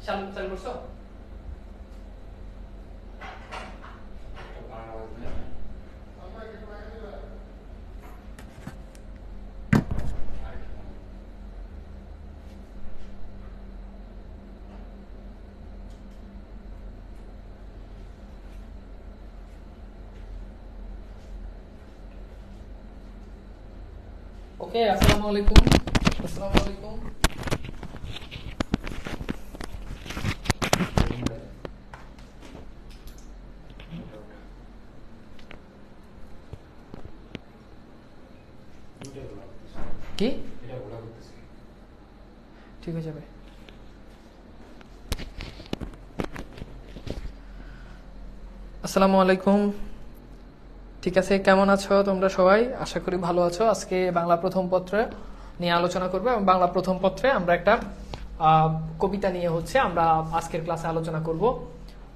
চালু করছো? ওকে, আসসালামু আলাইকুম। আসসালামু আলাইকুম। কি ঠিক হয়ে যাবে? আসসালামু আলাইকুম। ঠিক আছে, কেমন আছো তোমরা সবাই? আশা করি ভালো আছো। আজকে বাংলা প্রথম পত্রে নিয়ে আলোচনা করবো এবং বাংলা প্রথম পত্রে আমরা একটা কবিতা নিয়ে আমরা আজকের ক্লাসে আলোচনা করব।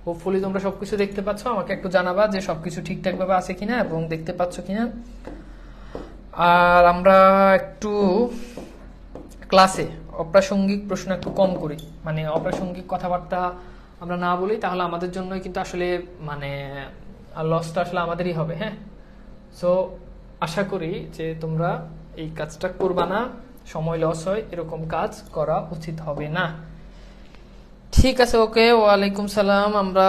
হোপফুলি তোমরা সবকিছু দেখতে পাচ্ছ। আমাকে একটু জানাবা যে সবকিছু ঠিকঠাক ভাবে আছে কিনা এবং দেখতে পাচ্ছ কিনা। আর আমরা একটু ক্লাসে অপ্রাসঙ্গিক প্রশ্ন একটু কম করি, মানে অপ্রাসঙ্গিক কথাবার্তা আমরা না বলি, তাহলে আমাদের জন্য কিন্তু আসলে মানে লসটা আসলে আমাদেরই হবে। হ্যাঁ, সো আশা করি যে তোমরা এই কাজটা করবা না, সময় লস হয় এরকম কাজ করা উচিত হবে না। ঠিক আছে, ওকে, ওয়ালাইকুম সালাম। আমরা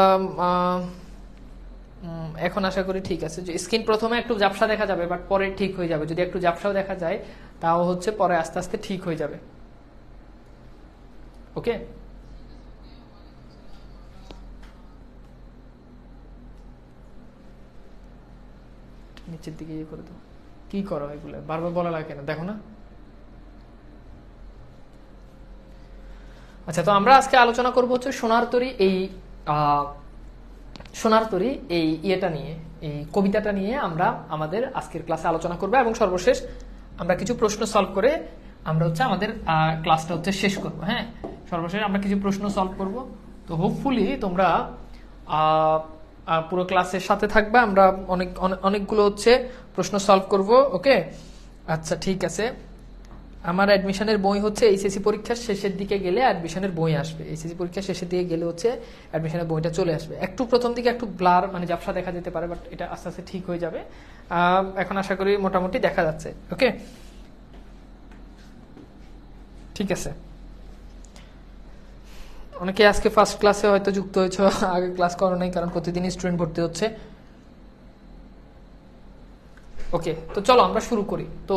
এখন আশা করি ঠিক আছে। যে স্ক্রিন প্রথমে একটু ঝাপসা দেখা যাবে, বাট পরে ঠিক হয়ে যাবে। যদি একটু ঝাপসাও দেখা যায় তাও পরে আস্তে আস্তে ঠিক হয়ে যাবে। ওকে, নিচের দিকে ইয়ে করে দাও। কি করো এগুলো? বারবার বলা লাগে কেন? দেখো না। আচ্ছা, তো আমরা আজকে আলোচনা করবো সোনার তরী। সোনার তরী এই ইয়েটা নিয়ে, এই কবিতাটা নিয়ে আমরা আমাদের আজকের ক্লাসে আলোচনা করবো এবং সর্বশেষ আমরা কিছু প্রশ্ন সলভ করে আমরা আমাদের ক্লাসটা শেষ করব। হ্যাঁ, সর্বশেষ আমরা কিছু প্রশ্ন সলভ করব। তো হোপফুলি তোমরা পুরো ক্লাসের সাথে থাকবে। আমরা অনেকগুলো প্রশ্ন সলভ করব। ওকে, আচ্ছা ঠিক আছে। আমার অ্যাডমিশনের বই এইচএসসি পরীক্ষার শেষের দিকে গেলে অ্যাডমিশনের বই আসবে। এইচএসসি পরীক্ষার শেষের দিকে গেলে অ্যাডমিশনের বইটা চলে আসবে। একটু প্রথম দিকে একটু ব্লার মানে ঝাপসা দেখা যেতে পারে, বাট এটা আস্তে আস্তে ঠিক হয়ে যাবে। এখন আশা করি মোটামুটি দেখা যাচ্ছে। ওকে, ঠিক আছে। অনেকে আজকে ফার্স্ট ক্লাসে হয়তো যুক্ত হয়েছে, আগে ক্লাস করো নাই, কারণ প্রতিদিনই স্টুডেন্ট ভর্তি হচ্ছে। ওকে, তো চলো আমরা শুরু করি। তো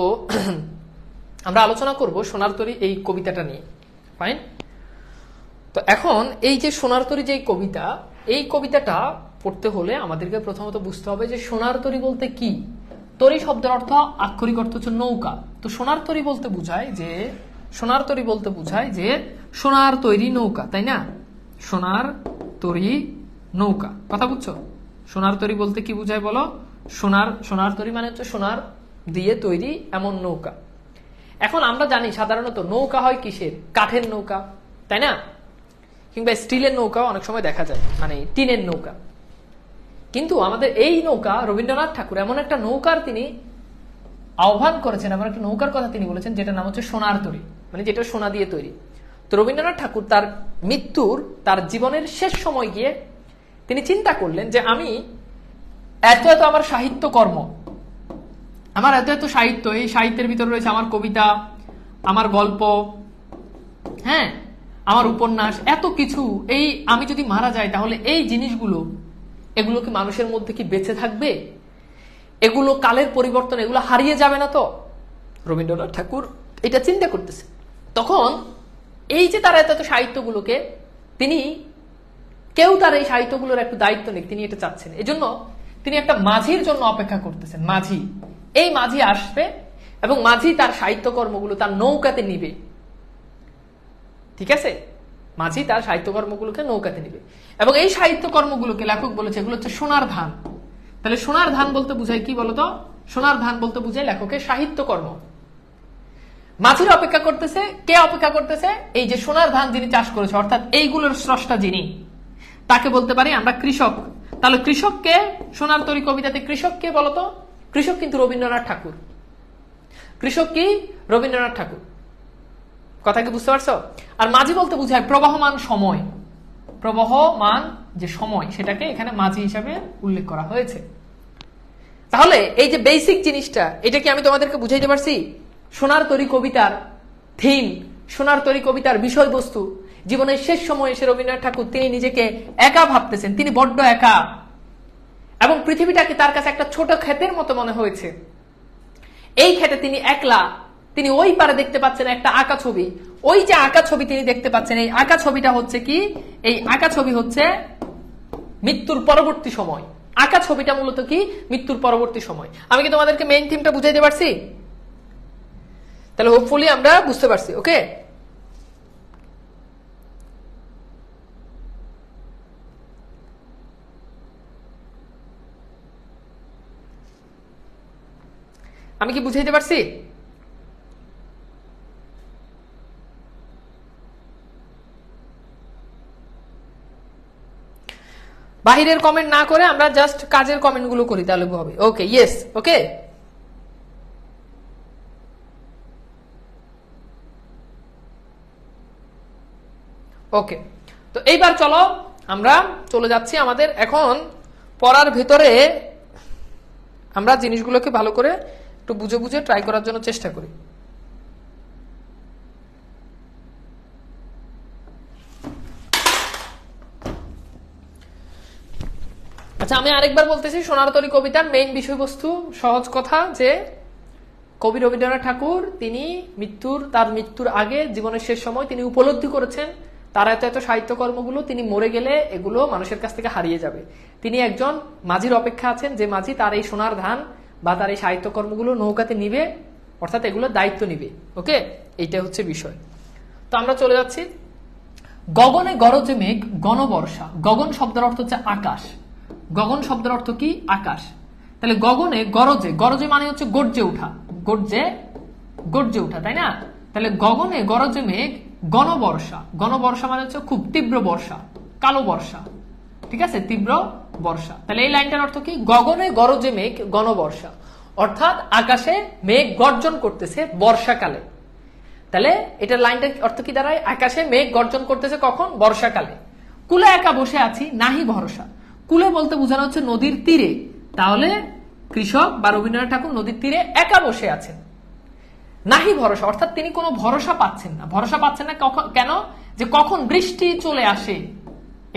আমরা আলোচনা করব সোনার তরী এই কবিতাটা নিয়ে। ফাইন। তো এখন এই যে সোনার তরী যে কবিতা, এই কবিতাটা পড়তে হলে আমাদেরকে প্রথমত বুঝতে হবে যে সোনার তরী বলতে কি। তরী শব্দের অর্থ, আক্ষরিক অর্থ হচ্ছে নৌকা। তো সোনার তরী বলতে বোঝায় যে সোনার তৈরি নৌকা, তাই না? সোনার তরী নৌকা, কথা বুঝছো? সোনার তরী বলতে কি বোঝায় বলো? সোনার তরী মানে সোনার দিয়ে তৈরি এমন নৌকা। এখন আমরা জানি সাধারণত নৌকা হয় কিসের? কাঠের নৌকা, তাই না? কিংবা স্টিলের নৌকা অনেক সময় দেখা যায়, মানে টিনের নৌকা। কিন্তু আমাদের এই নৌকা, রবীন্দ্রনাথ ঠাকুর এমন একটা নৌকার তিনি আহ্বান করেছেন, এমন একটা নৌকার কথা তিনি বলেছেন যেটার নাম সোনার তরী, মানে যেটা সোনা দিয়ে তৈরি। তো রবীন্দ্রনাথ ঠাকুর তার জীবনের শেষ সময় গিয়ে তিনি চিন্তা করলেন যে আমি এত আমার সাহিত্য কর্ম, আমার এত সাহিত্য, এই সাহিত্যের ভিতরে রয়েছে আমার কবিতা, আমার গল্প, হ্যাঁ, আমার উপন্যাস, এত কিছু। এই আমি যদি মারা যাই তাহলে এই জিনিসগুলো, এগুলো কি মানুষের মধ্যে কি বেঁচে থাকবে? এগুলো কালের পরিবর্তন, এগুলো হারিয়ে যাবে না তো? রবীন্দ্রনাথ ঠাকুর এটা চিন্তা করতেছে। তখন এই যে তার এত সাহিত্যগুলোকে কেউ তার এই সাহিত্যগুলোর একটু দায়িত্ব নেই, তিনি এটা চাচ্ছেন। এজন্য তিনি একটা মাঝির জন্য অপেক্ষা করতেছেন। এই মাঝি আসবে এবং মাঝি তার সাহিত্যকর্মগুলো তার নৌকাতে নিবে। ঠিক আছে, মাঝি তার সাহিত্যকর্মগুলোকে নৌকাতে নিবে এবং এই সাহিত্যকর্মগুলোকে লেখক বলেছে এগুলো সোনার ধান। তাহলে সোনার ধান বলতে বুঝায় কি বলতো? সোনার ধান বলতে বুঝায় লেখকের সাহিত্যকর্ম। মাঝির অপেক্ষা করতেছে। কে অপেক্ষা করতেছে? এই যে সোনার ধান যিনি চাষ করেছে, অর্থাৎ এইগুলোর স্রষ্টা যিনি, তাকে বলতে পারি আমরা কৃষক। তাহলে কৃষককে, সোনার তরী কবিতাতে কৃষক কে বলতো? কৃষক কিন্তু রবীন্দ্রনাথ ঠাকুর। কৃষক কি? রবীন্দ্রনাথ ঠাকুর। কথা কি বুঝতে পারছো? আর মাঝি বলতে বোঝায় প্রবাহমান সময়, প্রবাহমান যে সময় সেটাকে এখানে মাঝি হিসাবে উল্লেখ করা হয়েছে। তাহলে এই যে বেসিক জিনিসটা, এটা কি আমি তোমাদেরকে বুঝাইতে পারছি? সোনার তরী কবিতার থিম, সোনার তরী কবিতার বিষয়বস্তু, জীবনের শেষ সময়ে এসে রবীন্দ্রনাথ ঠাকুর তিনি নিজেকে একা ভাবতেছেন, তিনি বড্ড একা, এবং পৃথিবীটাকে তার কাছে একটা ছোট ক্ষেতের মতো মনে হয়েছে। এই ক্ষেতে তিনি একলা, তিনি ওই পারে দেখতে পাচ্ছেন একটা আঁকা ছবি, ওই যে আঁকা ছবি তিনি দেখতে পাচ্ছেন, এই আঁকা ছবিটা হচ্ছে কি, এই আঁকা ছবি হচ্ছে মৃত্যুর পরবর্তী সময়। আঁকা ছবিটা মূলত কি, মৃত্যুর পরবর্তী সময়। আমি কি তোমাদেরকে মেইন থিমটা বুঝাইতে পারছি? তাহলে হোপফুলি আমরা বুঝতে পারছি। ওকে, আমি কি বুঝাইতে পারছি? বাহিরের কমেন্ট না করে আমরা জাস্ট কাজের কমেন্ট গুলো করি, তাহলে হবে। ওকে, ইয়েস, ওকে। ওকে, তো এইবার চলো আমরা চলে যাচ্ছি আমাদের এখন পড়ার ভেতরে। আমরা জিনিসগুলোকে ভালো করে একটু বুঝে বুঝে ট্রাই করার জন্য চেষ্টা করি। আচ্ছা, আমি আরেকবার বলতেছি, সোনার তরী কবিতার মেইন বিষয়বস্তু সহজ কথা, যে কবি রবীন্দ্রনাথ ঠাকুর তিনি তার মৃত্যুর আগে জীবনের শেষ সময় তিনি উপলব্ধি করেছেন তার এত এত সাহিত্যকর্মগুলো তিনি মরে গেলে এগুলো মানুষের কাছ থেকে হারিয়ে যাবে। তিনি একজন মাঝির অপেক্ষা আছেন, যে মাঝি তার এই সোনার ধান বা তার এই সাহিত্যকর্মগুলো নৌকাতে নিবে, অর্থাৎ এগুলো দায়িত্ব নিবে। ওকে, এইটা হচ্ছে বিষয়। তো আমরা চলে যাচ্ছি। গগনে গরজে মেঘ গণবর্ষা। গগন শব্দের অর্থ হচ্ছে আকাশ। গগন শব্দের অর্থ কি, আকাশ। তাহলে গগনে গরজে, গরজে মানে হচ্ছে গর্জে উঠা, গর্জে উঠা, তাই না? তাহলে গগনে গরজে মেঘ গণবর্ষা। গণবর্ষা মানে হচ্ছে খুব তীব্র বর্ষা, কালো বর্ষা, ঠিক আছে, তীব্র বর্ষা। তাহলে এই লাইনটার অর্থ কি, গগনে গরজে মেঘ গণবর্ষা, অর্থাৎ আকাশে মেঘ গর্জন করতেছে বর্ষাকালে। তাহলে এটার লাইনটার অর্থ কি দাঁড়ায়, আকাশে মেঘ গর্জন করতেছে কখন, বর্ষাকালে। কুলে একা বসে আছি নাহি ভরসা। কুলে বলতে বোঝানো হচ্ছে নদীর তীরে। তাহলে কৃষক বা রবীন্দ্রনাথ ঠাকুর নদীর তীরে একা বসে আছেন। নাহি ভরসা অর্থাৎ তিনি কোনো ভরসা পাচ্ছেন না। ভরসা পাচ্ছেন না কেন, যে কখন বৃষ্টি চলে আসে,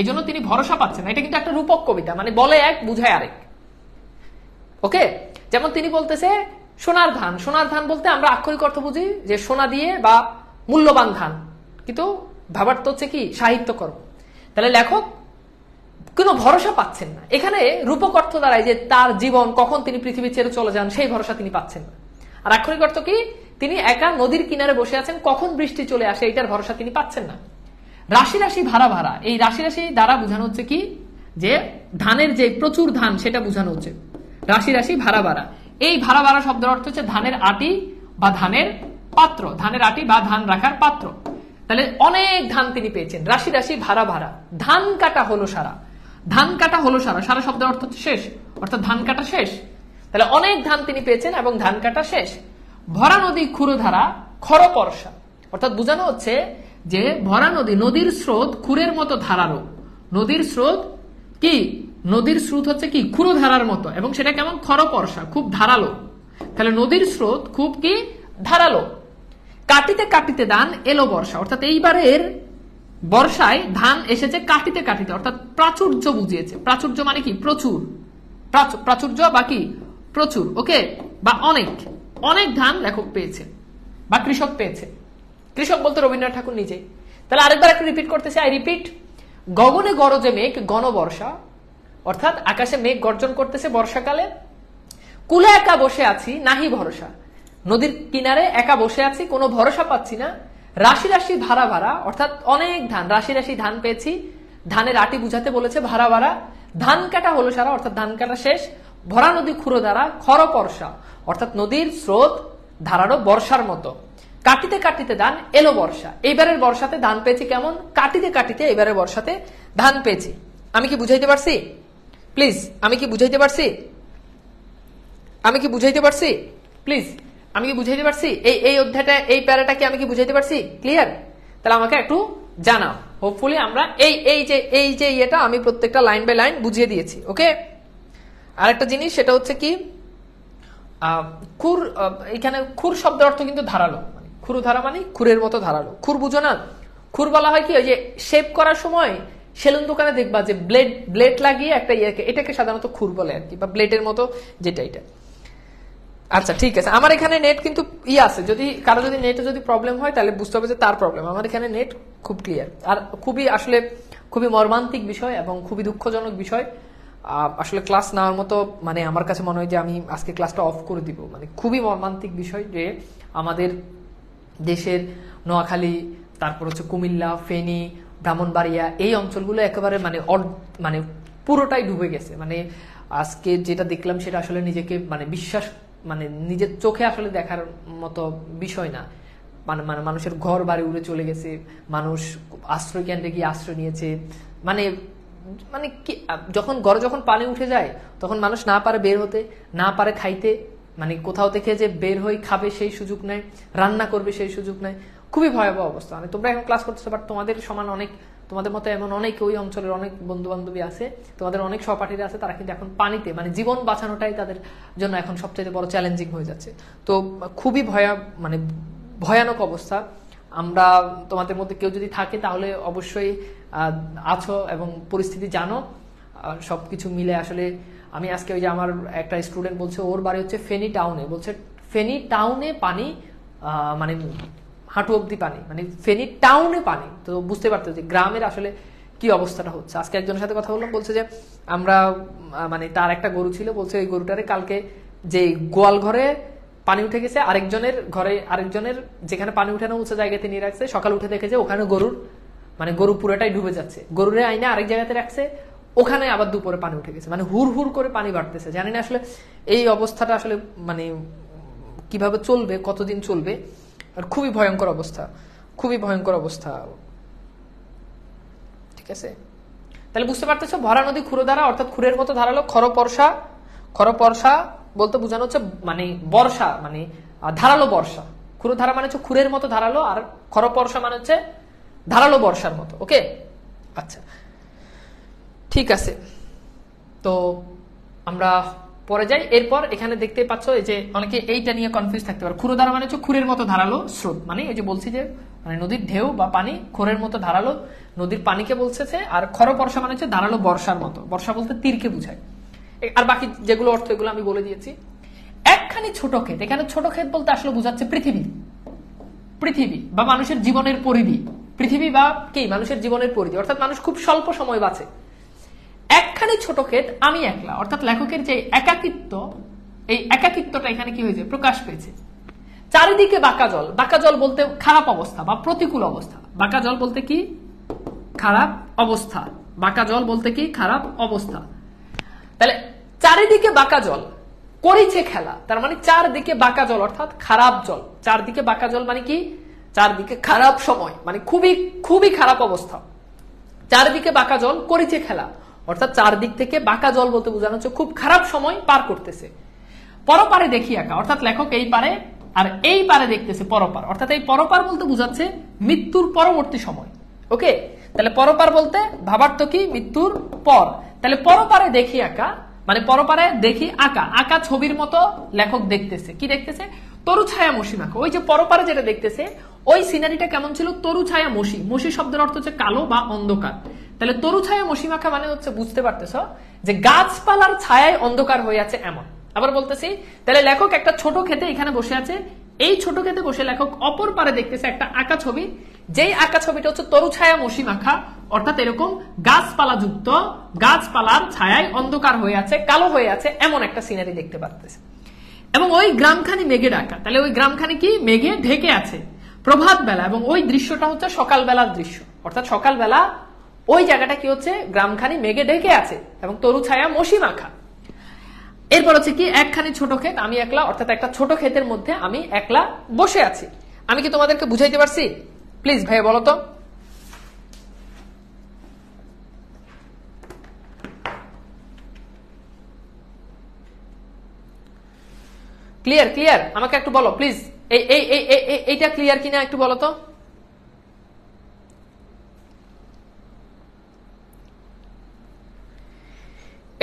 এই জন্য তিনি ভরসা পাচ্ছেন না। এটা কিন্তু একটা রূপক কবিতা, মানে বলে এক বুঝায় আরেক। ওকে, যেমন তিনি বলতেছে সোনার ধান। সোনার ধান বলতে আমরা আক্ষরিক অর্থ বুঝি যে সোনা দিয়ে বা মূল্যবান ধান, কিন্তু ভাবার্থ হচ্ছে কি, সাহিত্যকর্ম। তাহলে লেখক কোনো ভরসা পাচ্ছেন না। এখানে রূপক অর্থ দাঁড়ায় যে তার জীবন কখন তিনি পৃথিবী ছেড়ে চলে যান সেই ভরসা তিনি পাচ্ছেন না। আর আক্ষরিক অর্থ কি, তিনি একা নদীর কিনারে বসে আছেন, কখন বৃষ্টি চলে আসে এইটার ভরসা তিনি পাচ্ছেন না। রাশি রাশি ভাড়া ভাড়া, এই রাশি রাশি দ্বারা বোঝানো হচ্ছে কি, যে ধানের যে প্রচুর ধান সেটা বোঝানো হচ্ছে। রাশি রাশি ভাড়া ভাড়া, এই ভাড়া ভাড়া শব্দের অর্থ হচ্ছে ধানের আটি বা ধানের পাত্র, ধানের আটি বা ধান রাখার পাত্র। তাহলে অনেক ধান তিনি পেয়েছেন। রাশি রাশি ভাড়া ভাড়া, ধান কাটা হলো সারা। ধান কাটা হলো সারা, সারা শব্দের অর্থ হচ্ছে শেষ, অর্থাৎ ধান কাটা শেষ। তাহলে অনেক ধান তিনি পেয়েছেন এবং ধান কাটা শেষ। ভরা নদী ক্ষুরধারা খরপর্ষা, অর্থাৎ বোঝানো হচ্ছে যে ভরা নদী, নদীর স্রোত ক্ষুরের মতো ধারালো। নদীর স্রোত কি, নদীর স্রোত হচ্ছে কি ক্ষুরধারার মতো, এবং সেটা কেমন, খরপর্ষা, খুব ধারালো। তাহলে নদীর স্রোত খুব কি ধারালো। কাটিতে কাটিতে ধান এলো বর্ষা, অর্থাৎ এইবারের বর্ষায় ধান এসেছে কাটিতে কাটিতে, অর্থাৎ প্রাচুর্য বুঝিয়েছে। প্রাচুর্য মানে কি, প্রচুর, প্রাচুর্য বা কি প্রচুর। ওকে, বা অনেক, অনেক ধান লেখক পেয়েছে বা কৃষক পেয়েছে। কৃষক বলতে রবীন্দ্রনাথ ঠাকুর নিজেই। তাহলে আরেকবার একটু রিপিট করতেছে, আই রিপিট। গগনে গরজে মেঘ গণবর্ষা, অর্থাৎ আকাশে মেঘ গর্জন করতেছে বর্ষাকালে। কুলে একা বসে আছি নাহি ভরসা, নদীর কিনারে একা বসে আছি, কোনো ভরসা পাচ্ছি না। রাশি রাশি ভাড়া ভাড়া, অর্থাৎ অনেক ধান, রাশি রাশি ধান পেয়েছি। ধানের আটি বুঝাতে বলেছে ভাড়া ভাড়া। ধান কাটা হলো সারা, অর্থাৎ ধান কাটা শেষ। ভরা নদী ক্ষুরো ধারা খরপর্ষা, অর্থাৎ নদীর স্রোত ধারালো বর্ষার মতো। কাটিতে কাটিতে ধান এলো বর্ষা, এইবারের বর্ষাতে ধান পেয়েছি কেমন, কাটিতে কাটিতে এবারের বর্ষাতে ধান পেয়েছি। আমি কি বুঝাইতে পারছি? প্লিজ, আমি কি বুঝাইতে পারছি? আমি কি বুঝাইতে পারছি? প্লিজ আমি কি বুঝাইতে পারছি? এই অধ্যায়টা, এই প্যারাটা কি আমি কি বুঝাইতে পারছি? ক্লিয়ার? তাহলে আমাকে একটু জানাও। হোপফুলি আমরা এই যে ইয়েটা আমি প্রত্যেকটা লাইন বাই লাইন বুঝিয়ে দিয়েছি। ওকে, আরেকটা জিনিস সেটা হচ্ছে কি, খুর, এখানে খুর শব্দের অর্থ কিন্তু ধারালো, মানে খুরু ধারা মানে খুরের মতো ধারালো। খুর বুঝো না? খুর বলা হয় কি, ওই যে শেপ করার সময় সেলুন দোকানে দেখবা যে ব্লেড লাগিয়ে একটা ইয়েকে, এটাকে সাধারণত খুর বলে আর কি, বা ব্লেডের মতো যেটা এটা। আচ্ছা ঠিক আছে, আমার এখানে নেট কিন্তু আছে, যদি কারো যদি নেটে যদি প্রবলেম হয় তাহলে বুঝতে হবে যে তার প্রবলেম। আমার এখানে নেট খুব ক্লিয়ার। আর খুবই আসলে খুবই মর্মান্তিক বিষয় এবং খুবই দুঃখজনক বিষয়। আসলে ক্লাস নেওয়ার মতো, মানে আমার কাছে মনে হয় যে আমি আজকে ক্লাসটা অফ করে দিব। মানে খুবই মর্মান্তিক বিষয় যে আমাদের দেশের নোয়াখালী, তারপর হচ্ছে কুমিল্লা, ফেনী, ব্রাহ্মণবাড়িয়া, এই অঞ্চলগুলো একেবারে মানে পুরোটাই ডুবে গেছে। মানে আজকে যেটা দেখলাম সেটা আসলে নিজেকে মানে বিশ্বাস, মানে নিজের চোখে আসলে দেখার মতো বিষয় না। মানে মানুষের ঘর বাড়ি উড়ে চলে গেছে, মানুষ আশ্রয় কেন্দ্রে গিয়ে আশ্রয় নিয়েছে। মানে মানে কি, যখন পানি উঠে যায় তখন মানুষ না পারে বের হতে, না পারে খাইতে, মানে কোথাও থেকে যে বের হয়ে খাবে সেই সুযোগ নেই, রান্না করবে সেই সুযোগ নেই। খুবই ভয়াবহ অবস্থা। মানে তোমরা এখন ক্লাস করতেছো, বাট তোমাদের সমান অনেক, তোমাদের মতো এমন অনেক ওই অঞ্চলের অনেক বন্ধু বান্ধবী আছে, তোমাদের অনেক সহপাঠীরা আছে, তারা কিন্তু এখন পানিতে, মানে জীবন বাঁচানোটাই তাদের জন্য এখন সবচেয়ে বড় চ্যালেঞ্জিং হয়ে যাচ্ছে। তো খুবই মানে ভয়ানক অবস্থা। আমরা, তোমাদের মধ্যে কেউ যদি থাকে তাহলে অবশ্যই আছো এবং পরিস্থিতি জানো। সবকিছু মিলে আসলে আমি আজকে, ওই যে আমার একটা স্টুডেন্ট বলছে ওর বাড়ি হচ্ছে ফেনী টাউনে, বলছে ফেনী টাউনে পানি, মানে হাঁটু অব্দি পানি, মানে ফেনী টাউনে পানি। তো বুঝতে পারতো যে গ্রামের আসলে কি অবস্থাটা হচ্ছে। আজকে একজনের সাথে কথা বললাম, বলছে যে আমরা, মানে তার একটা গরু ছিল, বলছে ওই গরুটারে কালকে যে গোয়াল ঘরে পানি উঠে গেছে, আরেকজনের ঘরে, আরেকজনের যেখানে পানি উঠে না উঁচু জায়গাতে নিয়ে রাখছে, সকাল উঠে দেখেছে ওখানে গরু পুরোটাই ডুবে যাচ্ছে। গরুরে আইনে আরেক জায়গাতে রাখছে, ওখানে আবার দুপুরে পানি উঠে গেছে, মানে হুর হুর করে পানি বাড়তেছে। জানি না আসলে এই অবস্থাটা আসলে মানে কিভাবে চলবে, কতদিন চলবে। আর খুবই ভয়ঙ্কর অবস্থা, খুবই ভয়ঙ্কর অবস্থা। ঠিক আছে, তাহলে বুঝতে পারতেছো, ভরা নদী ক্ষুরধারা, অর্থাৎ খুরের মতো ধারালো। খরপরশা বলতে বোঝানো হচ্ছে মানে বর্ষা, মানে ধারালো বর্ষা। ক্ষুরধারা মানে হচ্ছে খুরের মতো ধারালো, আর খরপরশা মানে হচ্ছে ধারালো বর্ষার মতো। ওকে, আচ্ছা ঠিক আছে, তো আমরা পরে যাই। এরপর এখানে দেখতে পাচ্ছ এই যে অনেকে এইটা নিয়ে কনফিউজ থাকতে পারে। ক্ষুরধারা মানে হচ্ছে খুরের মতো ধারালো স্রোত, মানে এই যে বলছি যে মানে নদীর ঢেউ বা পানি খোরের মতো ধারালো, নদীর পানিকে বলছে। আর খরপরশা মানে হচ্ছে ধারালো বর্ষার মতো, বর্ষা বলতে তীরকে বুঝায়। আর বাকি যেগুলো অর্থ এগুলো আমি বলে দিয়েছি। একখানি ছোট ক্ষেত, এখানে ছোট ক্ষেত বলতে আসলে বোঝাচ্ছে পৃথিবী বা মানুষের জীবনের পরিধি। পৃথিবী বা কি মানুষের জীবনের পরিধি, অর্থাৎ মানুষ খুব স্বল্প সময় বাঁচে। একখানি ছোট ক্ষেত, আমি একলা, অর্থাৎ লেখকের যে একাকিত্ব, এই একাকিত্বটা এখানে কি হয়েছে, প্রকাশ পেয়েছে। চারিদিকে বাঁকা জল, বাঁকা জল বলতে খারাপ অবস্থা বা প্রতিকূল অবস্থা। বাঁকা জল বলতে কি খারাপ অবস্থা, বাঁকা জল বলতে কি খারাপ অবস্থা। তাহলে চারিদিকে বাঁকা জল করিছে খেলা, তার মানে চারদিকে বাঁকা জল অর্থাৎ খারাপ জল। চারদিকে বাঁকা জল মানে কি, চারদিকে খারাপ সময়, মানে খুবই খুবই খারাপ অবস্থা। চারদিকে বাঁকা জল করিছে খেলা, অর্থাৎ চারদিক থেকে বাঁকা জল বলতে বোঝানো হচ্ছে খুব খারাপ সময় পার করতেছে। পরপারে দেখি একা, অর্থাৎ লেখক এই পারে আর এই পারে দেখতেছে পরপার, অর্থাৎ এই পরপার বলতে বোঝাচ্ছে মৃত্যুর পরবর্তী সময়। ওকে, তাহলে পরপার বলতে ভাবার্থ কি মৃত্যুর পর। তাহলে পরপারে দেখি একা মানে পরপারে দেখি আঁকা, আঁকা ছবির মতো লেখক দেখতেছে। কি দেখতেছে, তরু ছায়া মসি মাখা। ওই যে পরপারে যেটা দেখতেছে ওই সিনারিটা কেমন ছিল, তরু ছায়া মসি। মসি শব্দের অর্থ হচ্ছে কালো বা অন্ধকার। তাহলে তরু ছায়া মসি মাখা মানে হচ্ছে বুঝতে পারতেছ যে গাছপালার ছায়ায় অন্ধকার হয়ে আছে এমন। আবার বলতেছি, তাহলে লেখক একটা ছোট ক্ষেতে এখানে বসে আছে, এই ছোট ক্ষেতে বসে লেখক অপর পারে দেখতেছে একটা আঁকা ছবি, যেই আঁকা ছবিটা হচ্ছে তরু ছায়া মসি মাখা, অর্থাৎ এরকম গাছপালা যুক্ত, গাছপালার ছায়ায় অন্ধকার হয়ে আছে, কালো হয়ে আছে, এমন একটা সিনারি দেখতে পারতেছে। এবং ওই গ্রামখানি মেঘে ঢাকা, তাহলে ওই গ্রামখানি কি মেঘে ঢেকে আছে প্রভাত বেলা, এবং ওই দৃশ্যটা হচ্ছে সকালবেলার দৃশ্য, অর্থাৎ সকালবেলা ওই জায়গাটা কি হচ্ছে, গ্রামখানি মেঘে ঢেকে আছে এবং তরু ছায়া মসি মাখা। এরপর হচ্ছে কি একখানি ছোট ক্ষেত, আমি একলা, অর্থাৎ একটা ছোট ক্ষেতের মধ্যে আমি একলা বসে আছি। আমি কি তোমাদেরকে বুঝাইতে পারছি? প্লিজ ভাইয়া বলো তো। ক্লিয়ার ক্লিয়ার, আমাকে একটু বলো প্লিজ, এইটা ক্লিয়ার কিনা একটু বলো তো।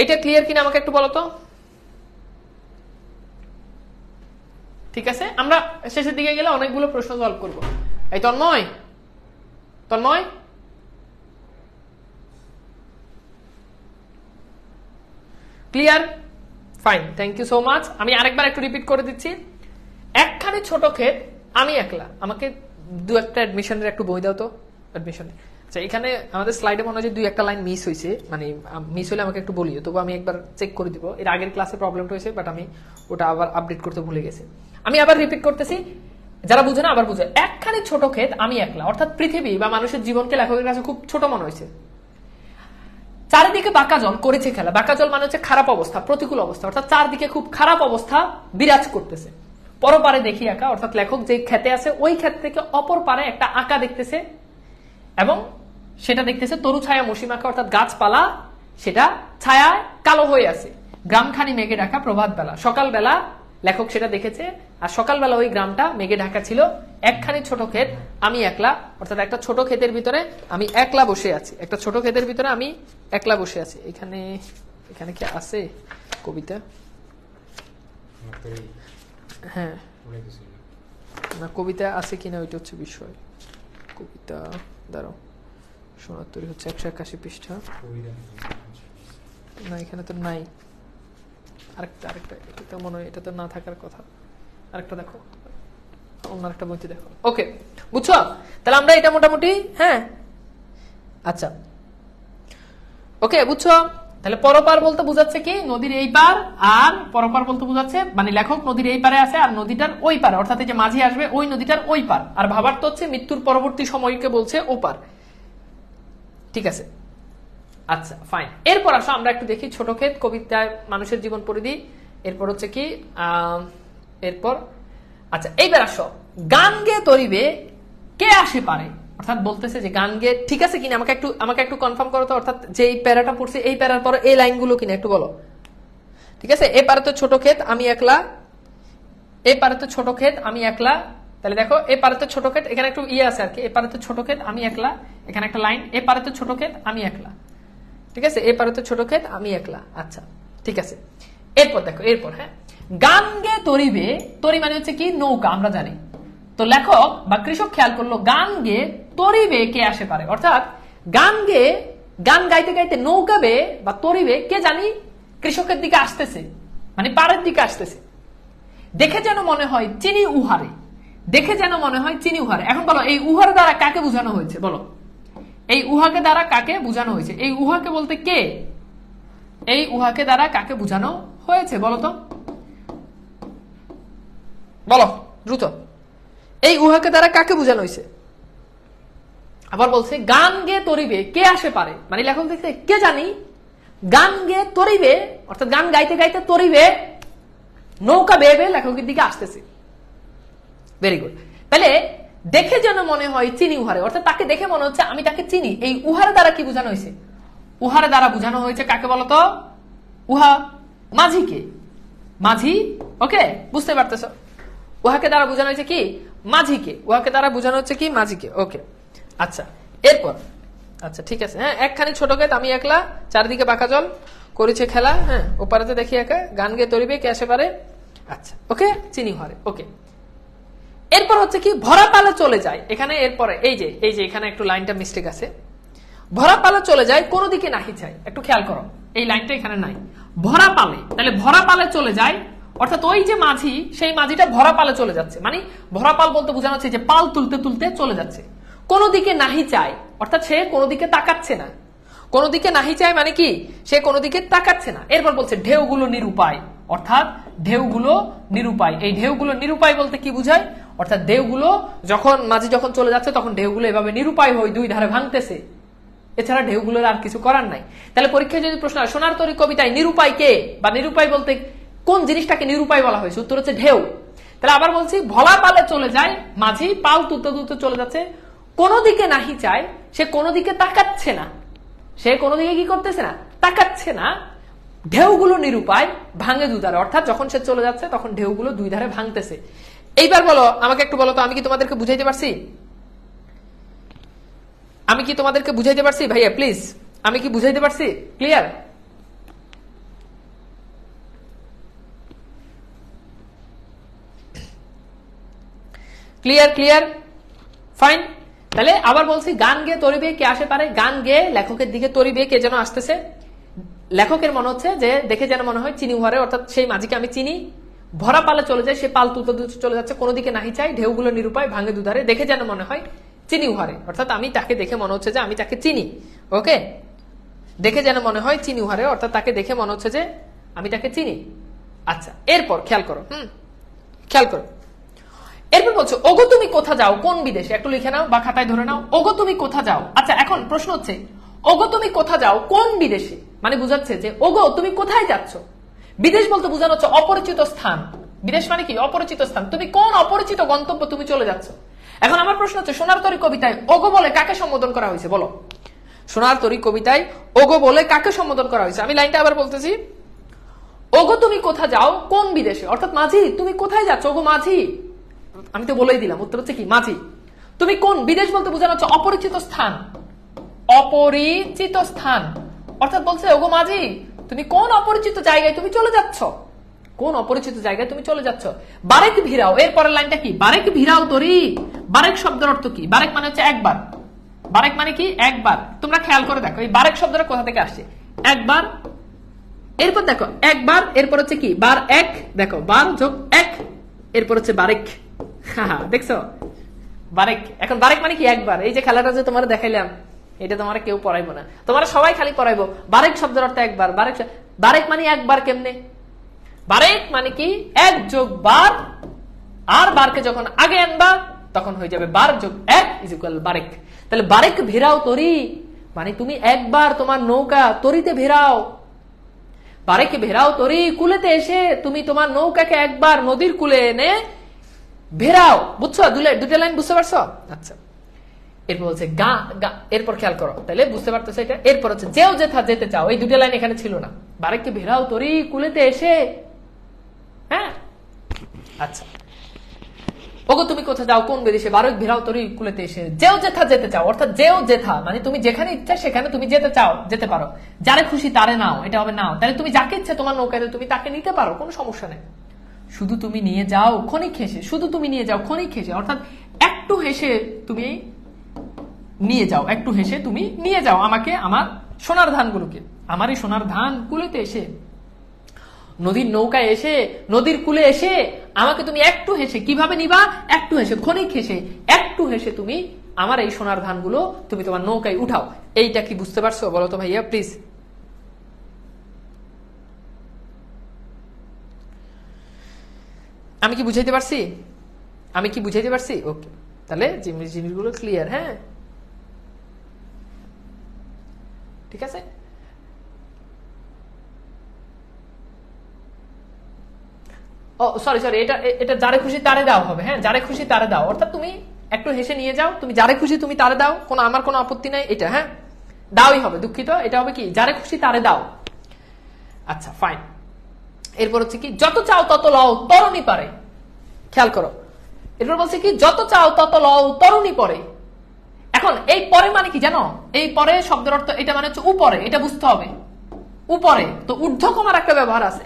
এইটা ক্লিয়ার কিনা আমাকে একটু বলো তো। ঠিক আছে, আমরা শেষের দিকে গেলে অনেকগুলো প্রশ্ন সলভ করব। এই Tanmoy, Tanmoy clear, fine, thank you so much. আমি আরেকবার একটু রিপিট করে দিচ্ছি। একখানি ছোট ক্ষেত আমি একলা, আমাকে দু একটা অ্যাডমিশনের একটু বই দাও তো, অ্যাডমিশন। আচ্ছা, এখানে আমাদের স্লাইডে মনে হয় যে 2-1টা লাইন মিস হয়েছে, মানে মিস হলে আমাকে একটু বলিও, তবু আমি একবার চেক করে দিব। এর আগের ক্লাসে প্রবলেমটা হয়েছে, বাট আমি ওটা আবার আপডেট করতে ভুলে গেছি। আমি আবার রিপিট করতেছি, যারা বুঝে না আবার বুঝে। একখানি ছোট ক্ষেত আমি একলা, অর্থাৎ পৃথিবী বা মানুষের জীবনকে লেখকের কাছে খুব ছোট মনে হয়েছে। চারিদিকে বাঁকা জল করেছে খেলা। বাঁকা জল মানে হচ্ছে খারাপ অবস্থা, প্রতিকূল অবস্থা, অর্থাৎ চারদিকে খুব খারাপ অবস্থা বিরাজ করতেছে। পরপারে দেখি আঁকা, অর্থাৎ লেখক যে ক্ষেতে আছে ওই ক্ষেত থেকে অপর পারে একটা আঁকা দেখতেছে, এবং সেটা দেখতেছে তরু ছায়া মসিমাখা, অর্থাৎ গাছপালা সেটা ছায়ায় কালো হয়ে আছে। গ্রামখানি মেঘে ঢাকা প্রভাত বেলা, সকালবেলা লেখক সেটা দেখেছে, আর সকালবেলা ওই গ্রামটা মেঘে ঢাকা ছিল। একখানি ছোট ক্ষেত আমি একলা, অর্থাৎ একটা ছোট ক্ষেতের ভিতরে আমি একলা বসে আছি, একটা ছোট ক্ষেতের ভিতরে আমি একলা বসে আছি। এখানে এখানে কি আছে কবিতা? হ্যাঁ না, কবিতা আছে কিনা ওইটা হচ্ছে বিষয়। কবিতা দাঁড়াও, সোনার তরী হচ্ছে 181 পৃষ্ঠা। না, এখানে তো নাই। আরেকটা এটা মনে হয় এটা তো না থাকার কথা। আরেকটা দেখো, অন্য আরেকটা বইতে দেখো। ওকে, বুঝছো? তাহলে আমরা এটা মোটামুটি, হ্যাঁ আচ্ছা ওকে, বুঝছো? তাহলে পরপার বলতে বোঝাচ্ছে কি নদীর এই পার, আর পরপার বলতে বোঝাচ্ছে মানে লেখক নদীর এই পারে আছে আর নদীটার ওই পার, অর্থাৎ এই যে মাঝি আসবে ওই নদীটার ওই পার, আর ভাবার্থ হচ্ছে মৃত্যুর পরবর্তী সময়কে বলছে ওপার। ঠিক আছে, আচ্ছা ফাইন। এরপর আসো আমরা একটু দেখি ছোট ক্ষেত কবিতায় মানুষের জীবন পরিধি। এরপর হচ্ছে কি এরপর আচ্ছা এইবার আসো, গান গেয়ে তরিবে কে আসে পারে, অর্থাৎ বলতেছে যে গান গেয়ে ঠিক আছে কিনা আমাকে একটু কনফার্ম করো তো, অর্থাৎ যে এই প্যারাটা পড়ছে এই প্যারার পর এই লাইনগুলো কিনা একটু বলো। ঠিক আছে, এ পারে তো ছোট ক্ষেত আমি একলা, এ পারে তো ছোট ক্ষেত আমি একলা। তাহলে দেখো এ পারে তো ছোট ক্ষেত, এখানে একটু ইয়ে আছে আর কি, এ পারে তো ছোট ক্ষেত আমি একলা, এখানে একটা লাইন, এ পারে তো ছোট ক্ষেত আমি একলা। ঠিক আছে, এ পারে তো ছোট ক্ষেত আমি একলা। আচ্ছা ঠিক আছে, এরপর দেখো, এরপর হ্যাঁ, গান গে তরিবে, তরি মানে হচ্ছে কি নৌকা, আমরা জানি। তো লেখক বা কৃষক খেয়াল করলো গান গে তরিবে কে আসে পারে, অর্থাৎ গান গে গান গাইতে গাইতে নৌকাবে বা তরিবে কে জানি কৃষকের দিকে আসতেছে, মানে পাড়ের দিকে আসতেছে। দেখে যেন মনে হয় চিনি উহারে, দেখে যেন মনে হয় চিনি উহারে। এখন বলো এই উহার দ্বারা কাকে বোঝানো হয়েছে, বলো এই উহাকে দ্বারা কাকে বোঝানো হয়েছে? এই উহাকে বলতে কে, এই উহাকে দ্বারা কাকে বোঝানো হয়েছে বলো তো, বলো দ্রুত, এই উহাকে দ্বারা কাকে বোঝানো হয়েছে? আবার বলছে গান গে তরিবে কে আসে পারে, মানে লেখক দেখছে কে জানি গান গে তরিবে, অর্থাৎ গান গাইতে গাইতে তরিবে নৌকা বেয়ে বেয়ে লেখকের দিকে আসতেছে। Very good. তাহলে দেখে যেন মনে হয় চিনি উহারে, অর্থাৎ তাকে দেখে মনে হচ্ছে আমি তাকে চিনি। এই উহার দ্বারা কি বোঝানো হয়েছে? উহার দ্বারা বোঝানো হয়েছে কাকে বলতো? উহা মাঝিকে, মাঝি। ওকে, বুঝতে পারতেছ? উহাকে দ্বারা বোঝানো হয়েছে কি মাঝিকে, উহাকে দ্বারা বোঝানো হচ্ছে কি মাঝিকে। ওকে আচ্ছা, এরপর আচ্ছা ঠিক আছে, হ্যাঁ একখানি ছোট ক্ষেত আমি একলা, চারিদিকে বাঁকা জল করেছে খেলা, হ্যাঁ ওপারেতে দেখি একা, গান গেয়ে তরিবে কে আসে পারে। আচ্ছা ওকে, চিনি উহারে। ওকে, এরপর হচ্ছে কি ভরা পালে চলে যায়। এখানে এরপরে এই যে এখানে একটু লাইনটা মিস্টেক আছে, ভরা পালে চলে যায় কোনো দিকে নাহি চাই। একটু খেয়াল করো, এই লাইনটা এখানে নাই, ভরা পালে। তাহলে ভরা পালে চলে যায়, অর্থাৎ ওই যে মাঝি, সেই মাঝিটা ভরা পালে চলে যাচ্ছে, মানে ভরা পাল বলতে বোঝানো হচ্ছে যে পাল তুলতে তুলতে চলে যাচ্ছে। কোনো দিকে নাহি চায়, অর্থাৎ সে কোনো দিকে তাকাচ্ছে না। কোনো দিকে নাহি চায় মানে কি, সে কোনো দিকে তাকাচ্ছে না। এরপর বলছে ঢেউগুলো নিরুপায়, অর্থাৎ ঢেউগুলো নিরুপায়। এই ঢেউগুলো নিরুপায় বলতে কি বুঝায়, অর্থাৎ ঢেউগুলো যখন মাঝি যখন চলে যাচ্ছে তখন ঢেউগুলো এভাবে নিরুপায় হয়ে দুই ধারে ভাঙতেছে, এছাড়া ঢেউগুলোর আর কিছু করার নাই। তাহলে পরীক্ষায় যদি প্রশ্ন হয় সোনার তরী কবিতায় নিরুপায় কে, বা নিরুপায় বলতে কোন জিনিসটাকে নিরুপায় বলা হয়েছে, উত্তর হচ্ছে ঢেউ। তাহলে আবার বলছি ভোলা পালে চলে যায় মাঝি, পাল তুলতে তুলতে চলে যাচ্ছে, কোনো দিকে নাহি চায়, সে কোনো দিকে তাকাচ্ছে না, সে কোনো দিকে কি করতেছে না, তাকাচ্ছে না। ঢেউগুলো নিরুপায় ভাঙে দুধারে, অর্থাৎ যখন সে চলে যাচ্ছে তখন ঢেউগুলো দুই ধারে ভাঙতেছে। এইবার বলো, আমাকে একটু বলো তো, আমি কি তোমাদেরকে বুঝাইতে পারছি? আমি কি তোমাদেরকে বুঝাইতে পারছি ভাইয়া? প্লিজ, আমি কি বুঝাইতে পারছি? ক্লিয়ার? ক্লিয়ার? ক্লিয়ার? ফাইন। তাহলে আবার বলছি, গান গেয়ে তরি বেয়ে কে আসে পারে? গান গেয়ে লেখকের দিকে তরি বেয়ে কে যেন আসতেছে। লেখকের মনে হচ্ছে যে দেখে যেন মনে হয় চিনি উহারে, অর্থাৎ সেই মাঝিকে আমি চিনি, ভরা পালে চলে যায়, সে পাল তুলতে চলে যাচ্ছে, কোনো দিকে নাহি চাই, ঢেউগুলো নিরুপায় ভাঙে দুধারে, দেখে যেন মনে হয় চিনি উহারে, অর্থাৎ আমি তাকে দেখে মনে হচ্ছে যে আমি তাকে চিনি। ওকে, দেখে যেন মনে হয় চিনি উহারে, অর্থাৎ তাকে দেখে মনে হচ্ছে যে আমি তাকে চিনি। আচ্ছা, এরপর খেয়াল করো, খেয়াল করো, এরপর বলছো ওগো তুমি কোথা যাও, কোন বিদেশে? একটু লিখে নাও বা খাতায় ধরে নাও, ওগো তুমি কোথা যাও। আচ্ছা, এখন প্রশ্ন হচ্ছে ওগো তুমি কোথা যাও, কোন বিদেশে? মানে বুঝাচ্ছে যে ওগো তুমি কোথায় যাচ্ছ। বিদেশ বলতে বোঝানো হচ্ছে অপরিচিত স্থান। বিদেশ মানে কি? অপরিচিত স্থান। তুমি কোন অপরিচিত গন্তব্য তুমি চলে যাচ্ছ। এখন আমার প্রশ্ন হচ্ছে, সোনার তরী কবিতায় ওগো বলে কাকে সম্বোধন করা হয়েছে? বলো, সোনার তরী কবিতায় ওগো বলে কাকে সম্বোধন করা হয়েছে? আমি লাইনটা আবার বলতেছি, ওগো তুমি কোথা যাও, কোন বিদেশে? অর্থাৎ মাঝি, তুমি কোথায় যাচ্ছ? ওগো মাঝি। আমি তো বলেই দিলাম, উত্তর হচ্ছে কি মাঝি। তুমি কোন, বিদেশ বলতে বোঝানো হচ্ছে অপরিচিত স্থান, অপরিচিত স্থান, অর্থাৎ বলছে ওগো মাঝি তুমি কোন অপরিচিত জায়গায় তুমি চলে যাচ্ছ, কোন অপরিচিত জায়গায় তুমি চলে যাচ্ছ। বারেক ভিড়াও, এর পরের লাইনটা কি? বারেক ভিড়াও তরি। বারেক শব্দের অর্থ কি? বারেক মানে হচ্ছে একবার। বারেক মানে কি? একবার। তোমরা খেয়াল করে দেখো এই বারেক শব্দটা কোথা থেকে আসছে? একবার, এরপর দেখো একবার, এরপর হচ্ছে কি? বার এক, দেখো বার যোগ এক, এরপর হচ্ছে বারেক। দেখছো বারেক। এখন বারেক মানে কি? একবার। এই যে খেলাটা যে তোমার দেখাইলাম, এটা তোমার কেউ পড়াইবো না, তোমার সবাই খালি পড়াইবো বারেক শব্দের অর্থ একবার। বারেক, বারেক মানে একবার। কেমনে? বারেক মানে কি? এক যোগ বার, আর বারকে যখন আগে আনবা তখন হয়ে যাবে বার যোগ এক ইজ ইকুয়াল বারেক। তাহলে বারেক ভেরাও তরি মানে তুমি একবার তোমার নৌকা তরিতে ভেরাও। বারেক ভেরাও তরি, কুলেতে এসে তুমি তোমার নৌকাকে একবার নদীর কুলে এনে ভেরাও। বুঝছো? দুটো লাইন বুঝতে পারছো? আচ্ছা, এরপর বলছে গা, এরপর খেয়াল করো, তাহলে বুঝতে পারতেছো এটা। এরপর হচ্ছে যেও যেথা যেতে চাও, এই দুটো লাইন এখানে ছিল না। বারেককে ভেরাও তরি কুলেতে এসে, হ্যাঁ। আচ্ছা, ওগো তুমি কোথায় যাও, কোন বিদেশে? বারেক ভেরাও তরি কুলেতে এসে, যেও যেথা যেতে চাও, অর্থাৎ যেও যেথা মানে তুমি যেখানে ইচ্ছা সেখানে তুমি যেতে চাও, যেতে পারো। যারে খুশি তারে নাও, এটা হবে নাও। তাহলে তুমি যাকে ইচ্ছা তোমার নৌকাতে তুমি তাকে নিতে পারো, কোনো সমস্যা নেই। শুধু তুমি নিয়ে যাও ক্ষণিক হেসে, শুধু তুমি নিয়ে যাও ক্ষণিক হেসে, অর্থাৎ একটু হেসে তুমি নিয়ে যাও, একটু হেসে তুমি নিয়ে যাও আমাকে, আমার সোনার ধানগুলোকে, আমার এই সোনার ধান কুলেতে এসে, নদীর নৌকায় এসে, নদীর কুলে এসে আমাকে তুমি একটু হেসে, কিভাবে নিবা? একটু হেসে, ক্ষণিক হেসে, একটু হেসে তুমি আমার এই সোনার ধানগুলো তুমি তোমার নৌকায় উঠাও। এইটা কি বুঝতে পারছো? বলো তো ভাইয়া প্লিজ। আমি কি বুঝাইতে পারছি? আমি কি বুঝাইতে পারছি? ওকে, তাহলে জিনিসগুলো ক্লিয়ার। হ্যাঁ, ঠিক আছে। ও সরি সরি, এটা যারে খুশি তারে দাও হবে। হ্যাঁ, যারে খুশি তারে দাও, অর্থাৎ তুমি একটু হেসে নিয়ে যাও, তুমি যারে খুশি তুমি তারে দাও, আমার কোনো আপত্তি নাই এটা। হ্যাঁ, দাওই হবে, দুঃখিত, এটা হবে কি? যারে খুশি তারে দাও। আচ্ছা ফাইন। এরপর হচ্ছে কি? যত চাও তত লও তরুণী পারে। খেয়াল করো, এরপর বলছে কি? যত চাও তত লও তরুণী পরে। এখন এই পরে মানে কি জানো? এই পরে শব্দের অর্থ এটা মানে হচ্ছে উপরে, এটা বুঝতে হবে। উপরে তো ঊর্ধ্বকমার একটা ব্যবহার আছে।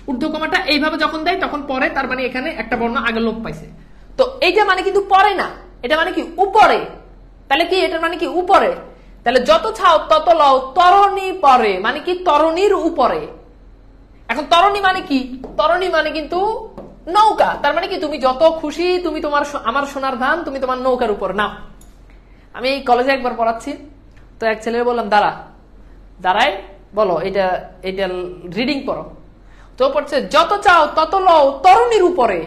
ঊর্ধ্বকমাটা এইভাবে যখন দেয় তখন পরে, তার মানে এখানে একটা বর্ণ আগে লোপ পাইছে। তো এইটা মানে কিন্তু পরে না, এটা মানে কি? উপরে। তাহলে কি এটা মানে কি? উপরে। তাহলে যত চাও তত লও তরণী পরে মানে কি? তরণীর উপরে। এখন তরণী মানে কি? তরণী মানে কিন্তু নৌকা। তার মানে কি? তুমি যত খুশি তুমি তোমার আমার সোনার ধান তুমি তোমার নৌকার উপর নাও। আমি এই কলেজে একবার পড়াচ্ছি, তো এক ছেলে বললাম দাঁড়ায় বলো এটা রিডিং পড়ো। তো পড়ছে যত চাও তত লও তরুণীর উপরে।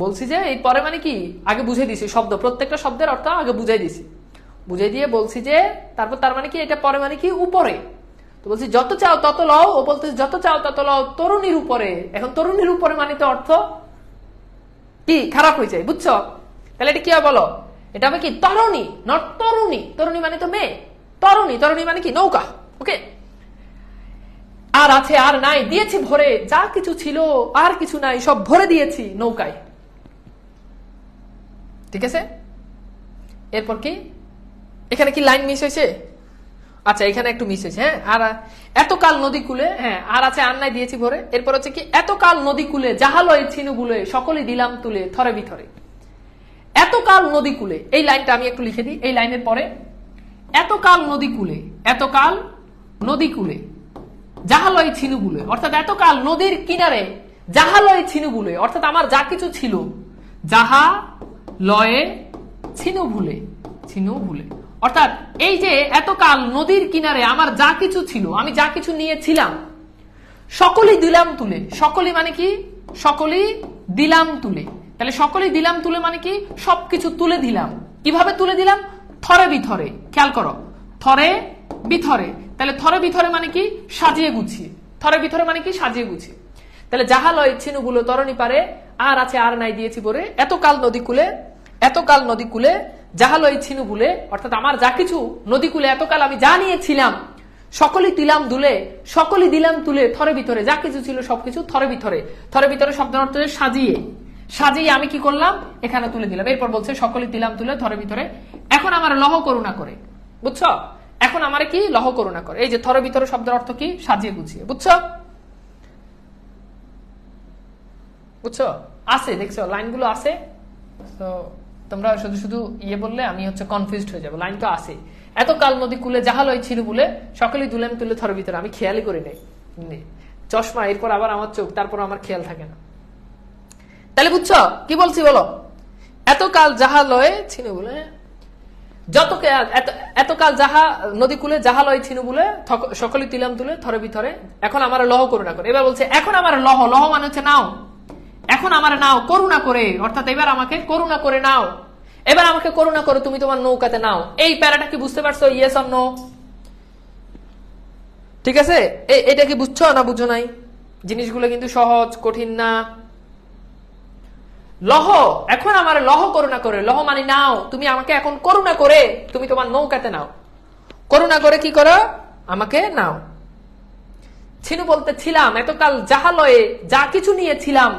বলছি যে এই পরে মানে কি? আগে বুঝে দিছি শব্দ, প্রত্যেকটা শব্দের অর্থ আগে বুঝাই দিছি, বুঝাই দিয়ে বলছি যে তারপর তার মানে কি? এটা পরে মানে কি? উপরে। তো বলছি যত চাও তত লও, ও বলতে যত চাও তত লও তরুণীর উপরে। এখন তরুণীর উপরে মানে তো অর্থ কি? খারাপ হয়ে যায়, বুঝছো? তাহলে এটা কি হয় বলো? এটা হবে কি? তরুণী, নট তরুণী। তরুণী মানে তো মেয়ে, তরুণী, তরুণী মানে কি? নৌকা। ওকে, আর আছে আর নাই দিয়েছি ভরে, যা কিছু ছিল আর কিছু নাই সব ভরে দিয়েছি নৌকায়। ঠিক আছে, এরপর কি এখানে কি লাইন মিস হয়েছে? আচ্ছা এখানে একটু মিস হয়েছে। হ্যাঁ, আর এতকাল নদী কূলে, হ্যাঁ আর আছে আর নাই দিয়েছি ভরে। এরপর হচ্ছে কি এতকাল নদী কূলে জাহালয়ে ছিনু বুলে সকলে দিলাম তুলে থরে বিথরে। এতকাল নদী কূলে, এই লাইনটা আমি একটু লিখে দিই। এই লাইনের পরে এতকাল নদী কূলে, এতকাল নদী কূলে জাহালয়ে ছিনু বুলে, অর্থাৎ এতকাল নদীর কিনারে জাহালয়ে ছিনু বুলে, অর্থাৎ আমার যা কিছু ছিল, যাহা লয়ে ছিনু ভুলে, ছিনু ভুলে, অর্থাৎ এই যে এতকাল নদীর কিনারে আমার যা কিছু ছিল, আমি যা কিছু নিয়েছিলাম, সকলেই দিলাম তুলে। সকলেই মানে কি? সকলেই দিলাম তুলে। তাহলে সকলেই দিলাম তুলে মানে কি? সবকিছু তুলে দিলাম। কিভাবে তুলে দিলাম? থরে বিথরে। খেয়াল করো, থরে বিথরে। তাহলে থরে বিথরে মানে কি? সাজিয়ে গুছিয়ে। থরে বিথরে মানে কি? সাজিয়ে গুছিয়ে। তাহলে যাহা লয় ছিনু বুলো তরণী পারে, আর আছে আর নাই দিয়েছি ভরে। এতকাল নদী কূলে, এতকাল নদী কূলে যাহা লয় ছিনু বুলে, অর্থাৎ আমার যা কিছু নদী কূলে এতকাল আমি যা নিয়েছিলাম, সকলেই দিলাম দুলে, সকলেই দিলাম তুলে থরে ভিতরে, যা কিছু ছিল সবকিছু থরে ভিতরে। থরে ভিতরে শব্দের অর্থ সাজিয়ে, সাজিয়ে আমি কি করলাম? এখানে তুলে দিলাম। এরপর বলছে সকলেই দিলাম তুলে থরে ভিতরে। এখন আমার লহ করুণা করে, বুঝছো? এখন আমার কি? লহ করুণা করে। এই যে থরে ভিতরে শব্দের অর্থ কি? সাজিয়ে গুছিয়ে, বুঝছো? বুঝছো? আছে, দেখছো লাইনগুলো আছে। তো তোমরা শুধু শুধু ইয়ে বললে আমি হচ্ছে কনফিউজড হয়ে যাবো। লাইন তো আছে। এতকাল নদী কূলে জাহালয় ছিল বলে সকলেই দুলেম তুলে থরে ভিতরে। আমি খেয়ালই করি নাই, চশমা, এরপর আবার আমার চোখ, তারপর আমার খেয়াল থাকে না। তাহলে বুঝছো কি বলছি বলো? এতকাল জাহালয় ছিল বলে, এতকাল যাহা নদী কূলে জাহালয় ছিল বলে সকলেই তিলাম তুলে থরে ভিতরে। এখন আমার লহ করুণা করে। এবার বলছে এখন আমার লহ, লহ মানে হচ্ছে নাও। এখন আমার নাও করুণা করে, অর্থাৎ এবার আমাকে করুণা করে নাও। এবার আমাকে করুণা করে তুমি তোমার নৌকাতে নাও। এই প্যারাটা কি বুঝতে পারছো? Yes or no? ঠিক আছে, এটা কি বুঝছো না বুঝো নাই? জিনিসগুলো কিন্তু সহজ, কঠিন না। লহ, এখন আমার লহ করুণা করে। লহ মানে নাও, তুমি আমাকে এখন করুণা করে তুমি তোমার নৌকাতে নাও। করুণা করে কি করো? আমাকে নাও। ছিনু বলতে ছিলাম, এতকাল জাহালয়ে যা কিছু নিয়েছিলাম।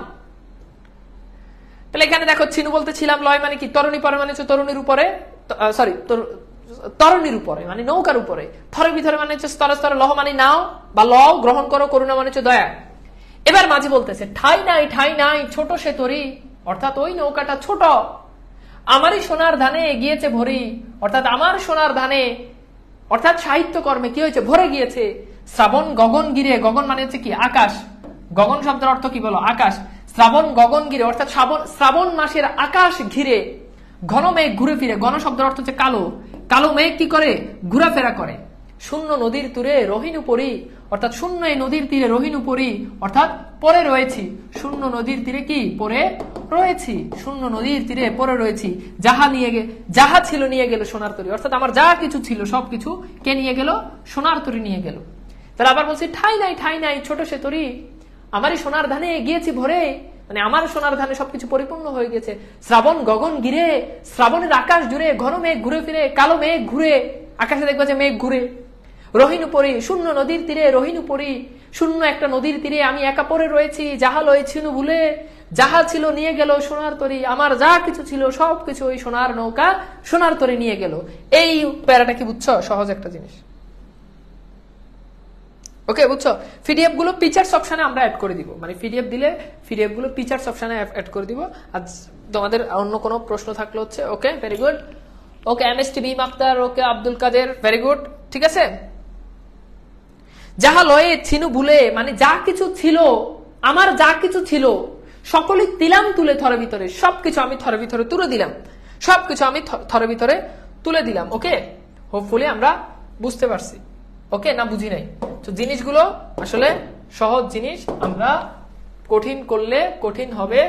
তাহলে এখানে দেখো ছিনু বলতে ছিলাম, লয় মানে কি? তরুণী পরে মানে হচ্ছে তরুণীর উপরে, সরি তরুণীর উপরে মানে নৌকার উপরে। থরের ভিতরে মানে হচ্ছে স্তরে স্তরে। লহ মানে নাও বা ল গ্রহণ করো, করুণা মানে হচ্ছে দয়া। এবার মাঝি বলতেছে ঠাই নাই, ঠাই নাই ছোট সে তরি, অর্থাৎ ওই নৌকাটা ছোট, আমারই সোনার ধানে এগিয়েছে ভরি, অর্থাৎ আমার সোনার ধানে, অর্থাৎ সাহিত্য কর্মে কি হয়েছে? ভরে গিয়েছে। শ্রাবণ গগন গিরে, গগন মানে হচ্ছে কি? আকাশ। গগন শব্দের অর্থ কি বলো? আকাশ। শ্রাবণ গগন গিরে, অর্থাৎ শ্রাবণ মাসের আকাশ ঘিরে ঘন মেঘ ঘুরে ফিরে। ঘন শব্দের অর্থ হচ্ছে কালো। কালো মেঘ কি করে? ঘোরাফেরা করে। শূন্য নদীর তীরে রহিনু পরি, অর্থাৎ শূন্য এই নদীর তীরে রহিনু পরি, অর্থাৎ পরে রয়েছি। শূন্য নদীর তীরে কি? পরে রয়েছি। শূন্য নদীর তীরে পরে রয়েছি। যাহা ছিল নিয়ে গেল সোনার তরী, অর্থাৎ আমার যা কিছু ছিল সবকিছু কে নিয়ে গেল? সোনার তরী নিয়ে গেল। তাহলে আবার বলছি ঠাই নাই, ঠাই নাই ছোট সে তরী, আমারই সোনার ধানে গিয়েছি ভরে, মানে আমার সোনার ধানে সবকিছু পরিপূর্ণ হয়ে গেছে। শ্রাবণ গগন গিরে, শ্রাবণের আকাশ জুড়ে ঘন মেঘ ঘুরে ফিরে, কালো মেঘ ঘুরে, আকাশে দেখবা যে মেঘ ঘুরে। রহিনু পরি, শূন্য নদীর তীরে রহিনু পরি, শূন্য একটা নদীর তীরে আমি একা পড়ে রয়েছি। যাহা লয় ছিনু ভুলে, যাহা ছিল নিয়ে গেল সোনার তরী, আমার যা কিছু ছিল সবকিছু ওই সোনার নৌকা সোনার তরী নিয়ে গেল। এই প্যারাটা কি বুঝছো? সহজ একটা জিনিস। ওকে, বুঝছো? পিডিএফ গুলো ফিচার্স অপশনে আমরা অ্যাড করে দিব, মানে পিডিএফ দিলে পিডিএফ গুলো ফিচার্স অপশনে অ্যাড করে দিব। আজ তোমাদের অন্য কোনো প্রশ্ন থাকলে হচ্ছে ওকে, ভেরি গুড। ওকে, এমএসটি বিম আক্তার, ওকে আব্দুল কাদের, ভেরি গুড। ঠিক আছে, যাহা লয়ে ছিনু ভুলে মানে যা কিছু ছিল, আমার যা কিছু ছিল সকলেই দিলাম তুলে থরে ভিতরে। সবকিছু আমি থরে ভিতরে তুলে দিলাম, সবকিছু আমি থরে ভিতরে তুলে দিলাম। ওকে, হোপফুলি আমরা বুঝতে পারছি। ওকে, না বুঝি নাই? তো জিনিসগুলো আসলে সহজ জিনিস, আমরা কঠিন করলে কঠিন হবে।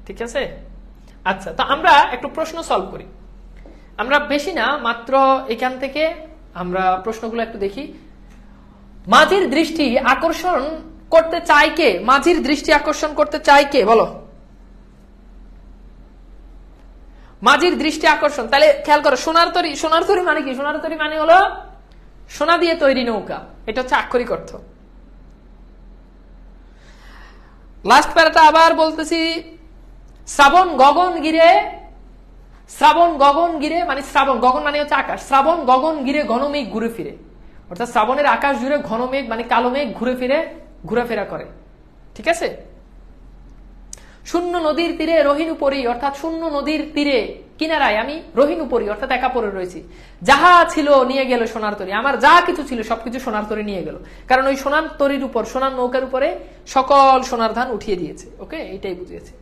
ঠিক আছে, আচ্ছা, তো আমরা একটু প্রশ্ন সলভ করি। আমরা বেশি না, মাত্র এখান থেকে আমরা প্রশ্নগুলো একটু দেখি। মাঝির দৃষ্টি আকর্ষণ করতে চাই কে? মাঝির দৃষ্টি আকর্ষণ করতে চাই কে? বলো। মাঝির দৃষ্টি আকর্ষণ, তাহলে খেয়াল করো, সোনার তরী। সোনার তরী মানে কি? সোনার তরী মানে হলো সোনা দিয়ে তৈরি নৌকা, এটা হচ্ছে আক্ষরিক অর্থ। লাস্ট প্যারাটা আবার বলতেছি, শ্রাবণ গগন গিরে, শ্রাবণ গগন গিরে মানে শ্রাবণ গগন মানে হচ্ছে আকাশ, শ্রাবণ গগন গিরে ঘন মেঘ ঘুরে ফিরে, অর্থাৎ শ্রাবণের আকাশ জুড়ে ঘন মেঘ মানে কালো মেঘ ঘুরে ফিরে ঘোরাফেরা করে। ঠিক আছে। শূন্য নদীর তীরে রহিনু পরি, অর্থাৎ শূন্য নদীর তীরে কিনারায় আমি রহিনু পরি অর্থাৎ একা পড়ে রয়েছি। যাহা ছিল নিয়ে গেল সোনার তরী, আমার যা কিছু ছিল সবকিছু সোনার তরী নিয়ে গেল, কারণ ওই সোনার তরীর উপর, সোনার নৌকার উপরে সকল সোনার ধান উঠিয়ে দিয়েছে। ওকে, এইটাই বুঝিয়েছে।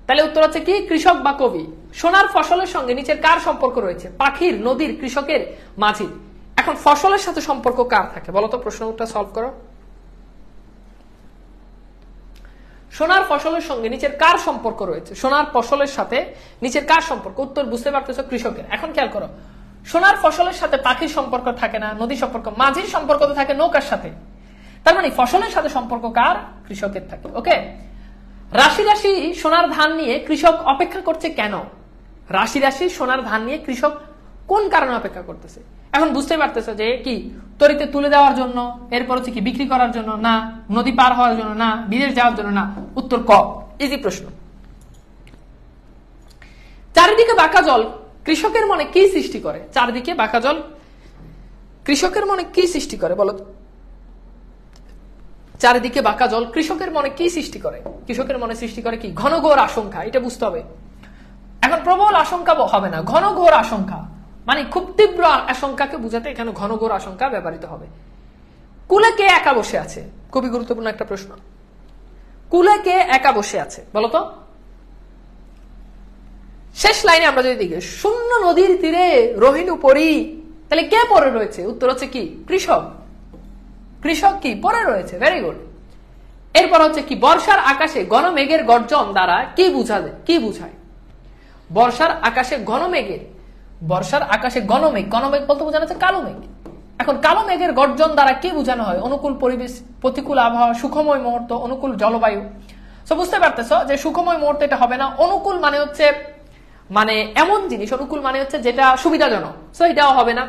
তাহলে উত্তর হচ্ছে কি কৃষক বা কবি। সোনার ফসলের সঙ্গে নিচের কার সম্পর্ক রয়েছে? পাখির, নদীর, কৃষকের, মাঝির। এখন ফসলের সাথে সম্পর্ক কার থাকে বলো তো? প্রশ্নটা সলভ করো। সোনার ফসলের সঙ্গে নিচের কার সম্পর্ক রয়েছে? সোনার ফসলের সাথে নিচের কার সম্পর্ক? উত্তর বুঝতে পারতেছো, কৃষকের। এখন খেয়াল করো, সোনার ফসলের সাথে পাখির সম্পর্ক থাকে না, নদীর সম্পর্ক, মাঝির সম্পর্ক তো থাকে নৌকার সাথে। তার মানে ফসলের সাথে সম্পর্ক কার? কৃষকের থাকে। ওকে, রাশি রাশি সোনার ধান নিয়ে কৃষক অপেক্ষা করছে কেন? রাশি রাশি সোনার ধান নিয়ে কৃষক কোন কারণে অপেক্ষা করতেছে? এখন বুঝতে পারতেছে যে কি তরিতে তুলে দেওয়ার জন্য, এরপর হচ্ছে কি বিক্রি করার জন্য না, নদী পার হওয়ার জন্য না, বিদেশ যাওয়ার জন্য না। উত্তর ক, ইজি প্রশ্ন। চারিদিকে বাঁকা জল কৃষকের মনে কি সৃষ্টি করে? চারিদিকে বাঁকা জল কৃষকের মনে কি সৃষ্টি করে বলো? চারিদিকে বাঁকা জল কৃষকের মনে কি সৃষ্টি করে? কৃষকের মনে সৃষ্টি করে কি? ঘনঘোর আশঙ্কা, এটা বুঝতে হবে। এখন প্রবল আশঙ্কা হবে না, ঘনঘোর আশঙ্কা মানে খুব তীব্র আশঙ্কাকে বুঝাতে এখানে ঘনঘোর আশঙ্কা ব্যবহৃত হবে। কুলে কে একা বসে আছে? খুবই গুরুত্বপূর্ণ একটা প্রশ্ন। কুলে কে একা বসে আছে বলতো? শেষ লাইনে আমরা যদি দেখি শূন্য নদীর তীরে রহিনু পরি, তাহলে কে পড়ে রয়েছে? উত্তর হচ্ছে কি কৃষক। কৃষক কি পড়ে রয়েছে। Very good. এরপর হচ্ছে কি বর্ষার আকাশে ঘন মেঘের গর্জন দ্বারা কি বুঝায়? কি বুঝায়? বর্ষার আকাশে ঘন মেঘের, বর্ষার আকাশে ঘন মেঘ, ঘন মেঘ বলতে বোঝানো হচ্ছে কালো মেঘ। এখন কালো মেঘের গর্জন দ্বারা কি বোঝানো হয়? অনুকূল পরিবেশ, প্রতিকূল আবহাওয়া, সুখময় মুহূর্ত, অনুকূল জলবায়ু। তো বুঝতে পারতেছ যে সুখময় মুহূর্ত এটা হবে না। অনুকূল মানে হচ্ছে মানে এমন জিনিস, অনুকূল মানে হচ্ছে যেটা সুবিধাজনক, সো এটাও হবে না।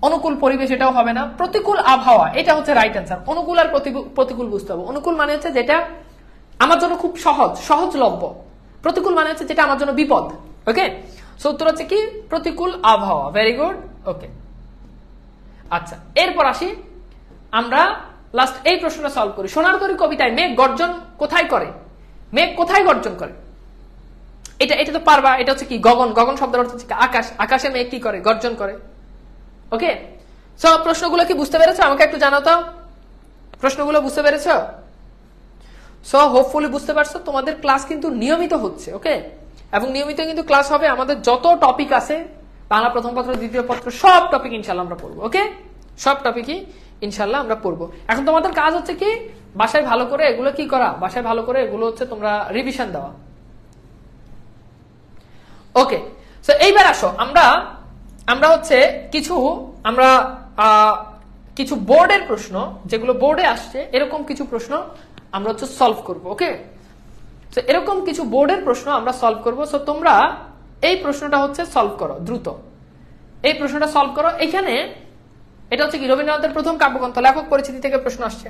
অনুকূল পরিবেশ এটাও হবে না। প্রতিকূল আবহাওয়া এটা হচ্ছে রাইট অ্যান্সার। অনুকূল আর প্রতিকূল বুঝতে হবে। অনুকূল মানে হচ্ছে যেটা আমার জন্য খুব সহজলভ্য, প্রতিকূল মানে হচ্ছে যেটা আমার জন্য বিপদ। ওকে, সো উত্তর হচ্ছে কি প্রতিকূল আবহাওয়া। Very good. ওকে, আচ্ছা এরপর আসি আমরা লাস্ট এই প্রশ্নটা সলভ করি। সোনার তরী কবিতায় মেঘ গর্জন কোথায় করে? মেঘ কোথায় গর্জন করে? এটা এটা তো পারবা। এটা হচ্ছে কি গগন। গগন শব্দের অর্থ হচ্ছে আকাশ। আকাশে মেঘ কি করে? গর্জন করে। ওকে, সব প্রশ্নগুলো কি বুঝতে পেরেছো? আমাকে একটু জানাও তো, প্রশ্নগুলো বুঝতে পেরেছো? সো হোপফুলি বুঝতে পারছো। তোমাদের ক্লাস কিন্তু নিয়মিত হচ্ছে। ওকে, এবং নিয়মিত কিন্তু ক্লাস হবে। আমাদের যত টপিক আছে বাংলা প্রথম পত্র, দ্বিতীয় পত্র, সব টপিক ইনশাল্লাহ আমরা পড়বো। ওকে, সব টপিকই ইনশাল্লাহ আমরা পড়বো। এখন তোমাদের কাজ হচ্ছে কি বাসায় ভালো করে এগুলো কি করা, বাসায় ভালো করে এগুলো হচ্ছে তোমরা রিভিশন দেওয়া। ওকে, সো এইবার আসো আমরা হচ্ছে কিছু বোর্ডের প্রশ্ন, যেগুলো বোর্ডে আসছে এরকম কিছু প্রশ্ন আমরা হচ্ছে সলভ করবো। ওকে, তো এরকম কিছু বোর্ডের প্রশ্ন আমরা সলভ করবো। সো তোমরা এই প্রশ্নটা হচ্ছে সলভ করো দ্রুত। এই প্রশ্নটা সলভ করো। এখানে এটা হচ্ছে কি রবীন্দ্রনাথের প্রথম কাব্যগ্রন্থ লেখক পরিচিতি থেকে প্রশ্ন আসছে।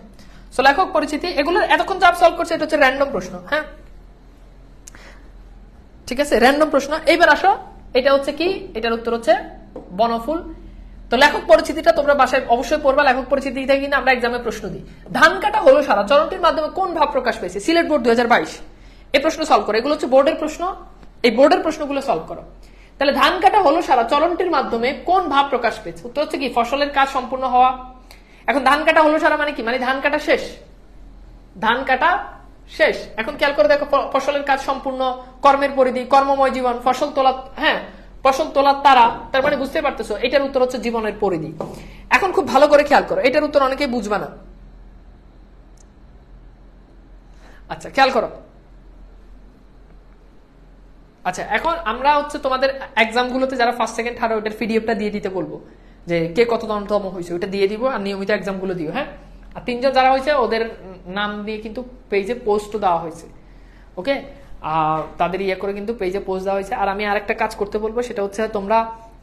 সো লেখক পরিচিতি এগুলো এতক্ষণ যা সলভ করছে এটা হচ্ছে র্যান্ডম প্রশ্ন। হ্যাঁ, ঠিক আছে, র্যান্ডম প্রশ্ন। এইবার আসো, এটা হচ্ছে কি, এটার উত্তর হচ্ছে বনফুল। তো লেখক পরিচিতিটা তোমরা বাসায় অবশ্যই পড়বা। লেখক পরিচিতি থেকে কিন্তু আমরা এক্সামে প্রশ্ন দিই। ধান কাটা হলো সারা চরণটির মাধ্যমে কোন ভাব প্রকাশ পেয়েছে? সিলেট বোর্ড 2022 এই প্রশ্ন সলভ করো। এগুলো হচ্ছে বোর্ডের প্রশ্ন। এই বোর্ডের প্রশ্নগুলো সলভ করো। তাহলে ধান কাটা হলো সারা চরণটির মাধ্যমে কোন ভাব প্রকাশ পেয়েছে? উত্তর হচ্ছে কি ফসলের কাজ সম্পূর্ণ হওয়া। এখন ধান কাটা হলো সারা মানে কি? মানে ধান কাটা শেষ, ধান কাটা শেষ। এখন খেয়াল করে দেখো ফসলের কাজ সম্পূর্ণ, কর্মের পরিধি, কর্মময় জীবন, ফসল তোলা, হ্যাঁ ফসল তোলার তারা, তার মানে বুঝতে পারতেছো এটার উত্তর হচ্ছে জীবনের পরিধি। এখন খুব ভালো করে খেয়াল করো, এটার উত্তর অনেকেই বুঝবে না। আচ্ছা খেয়াল করো। আচ্ছা এখন আমরা হচ্ছে তোমাদের এক্সাম গুলোতে যারা ফার্স্ট সেকেন্ড থার্ড ওটার পিডিএফটা দিয়ে দিতে বলবো, যে কে কততম হয়েছে ওটা দিয়ে দিব, আর নিয়মিত এক্সাম গুলো দিও। হ্যাঁ, আর 3 জন যারা হয়েছে ওদের নাম দিয়ে কিন্তু পেজে পোস্ট দেওয়া হয়েছে। ওকে, তাদের ইয়ে করে কিন্তু পেজে পোস্ট দেওয়া হয়েছে। আর আমি আরেকটা কাজ করতে বলবো, সেটা হচ্ছে তোমরা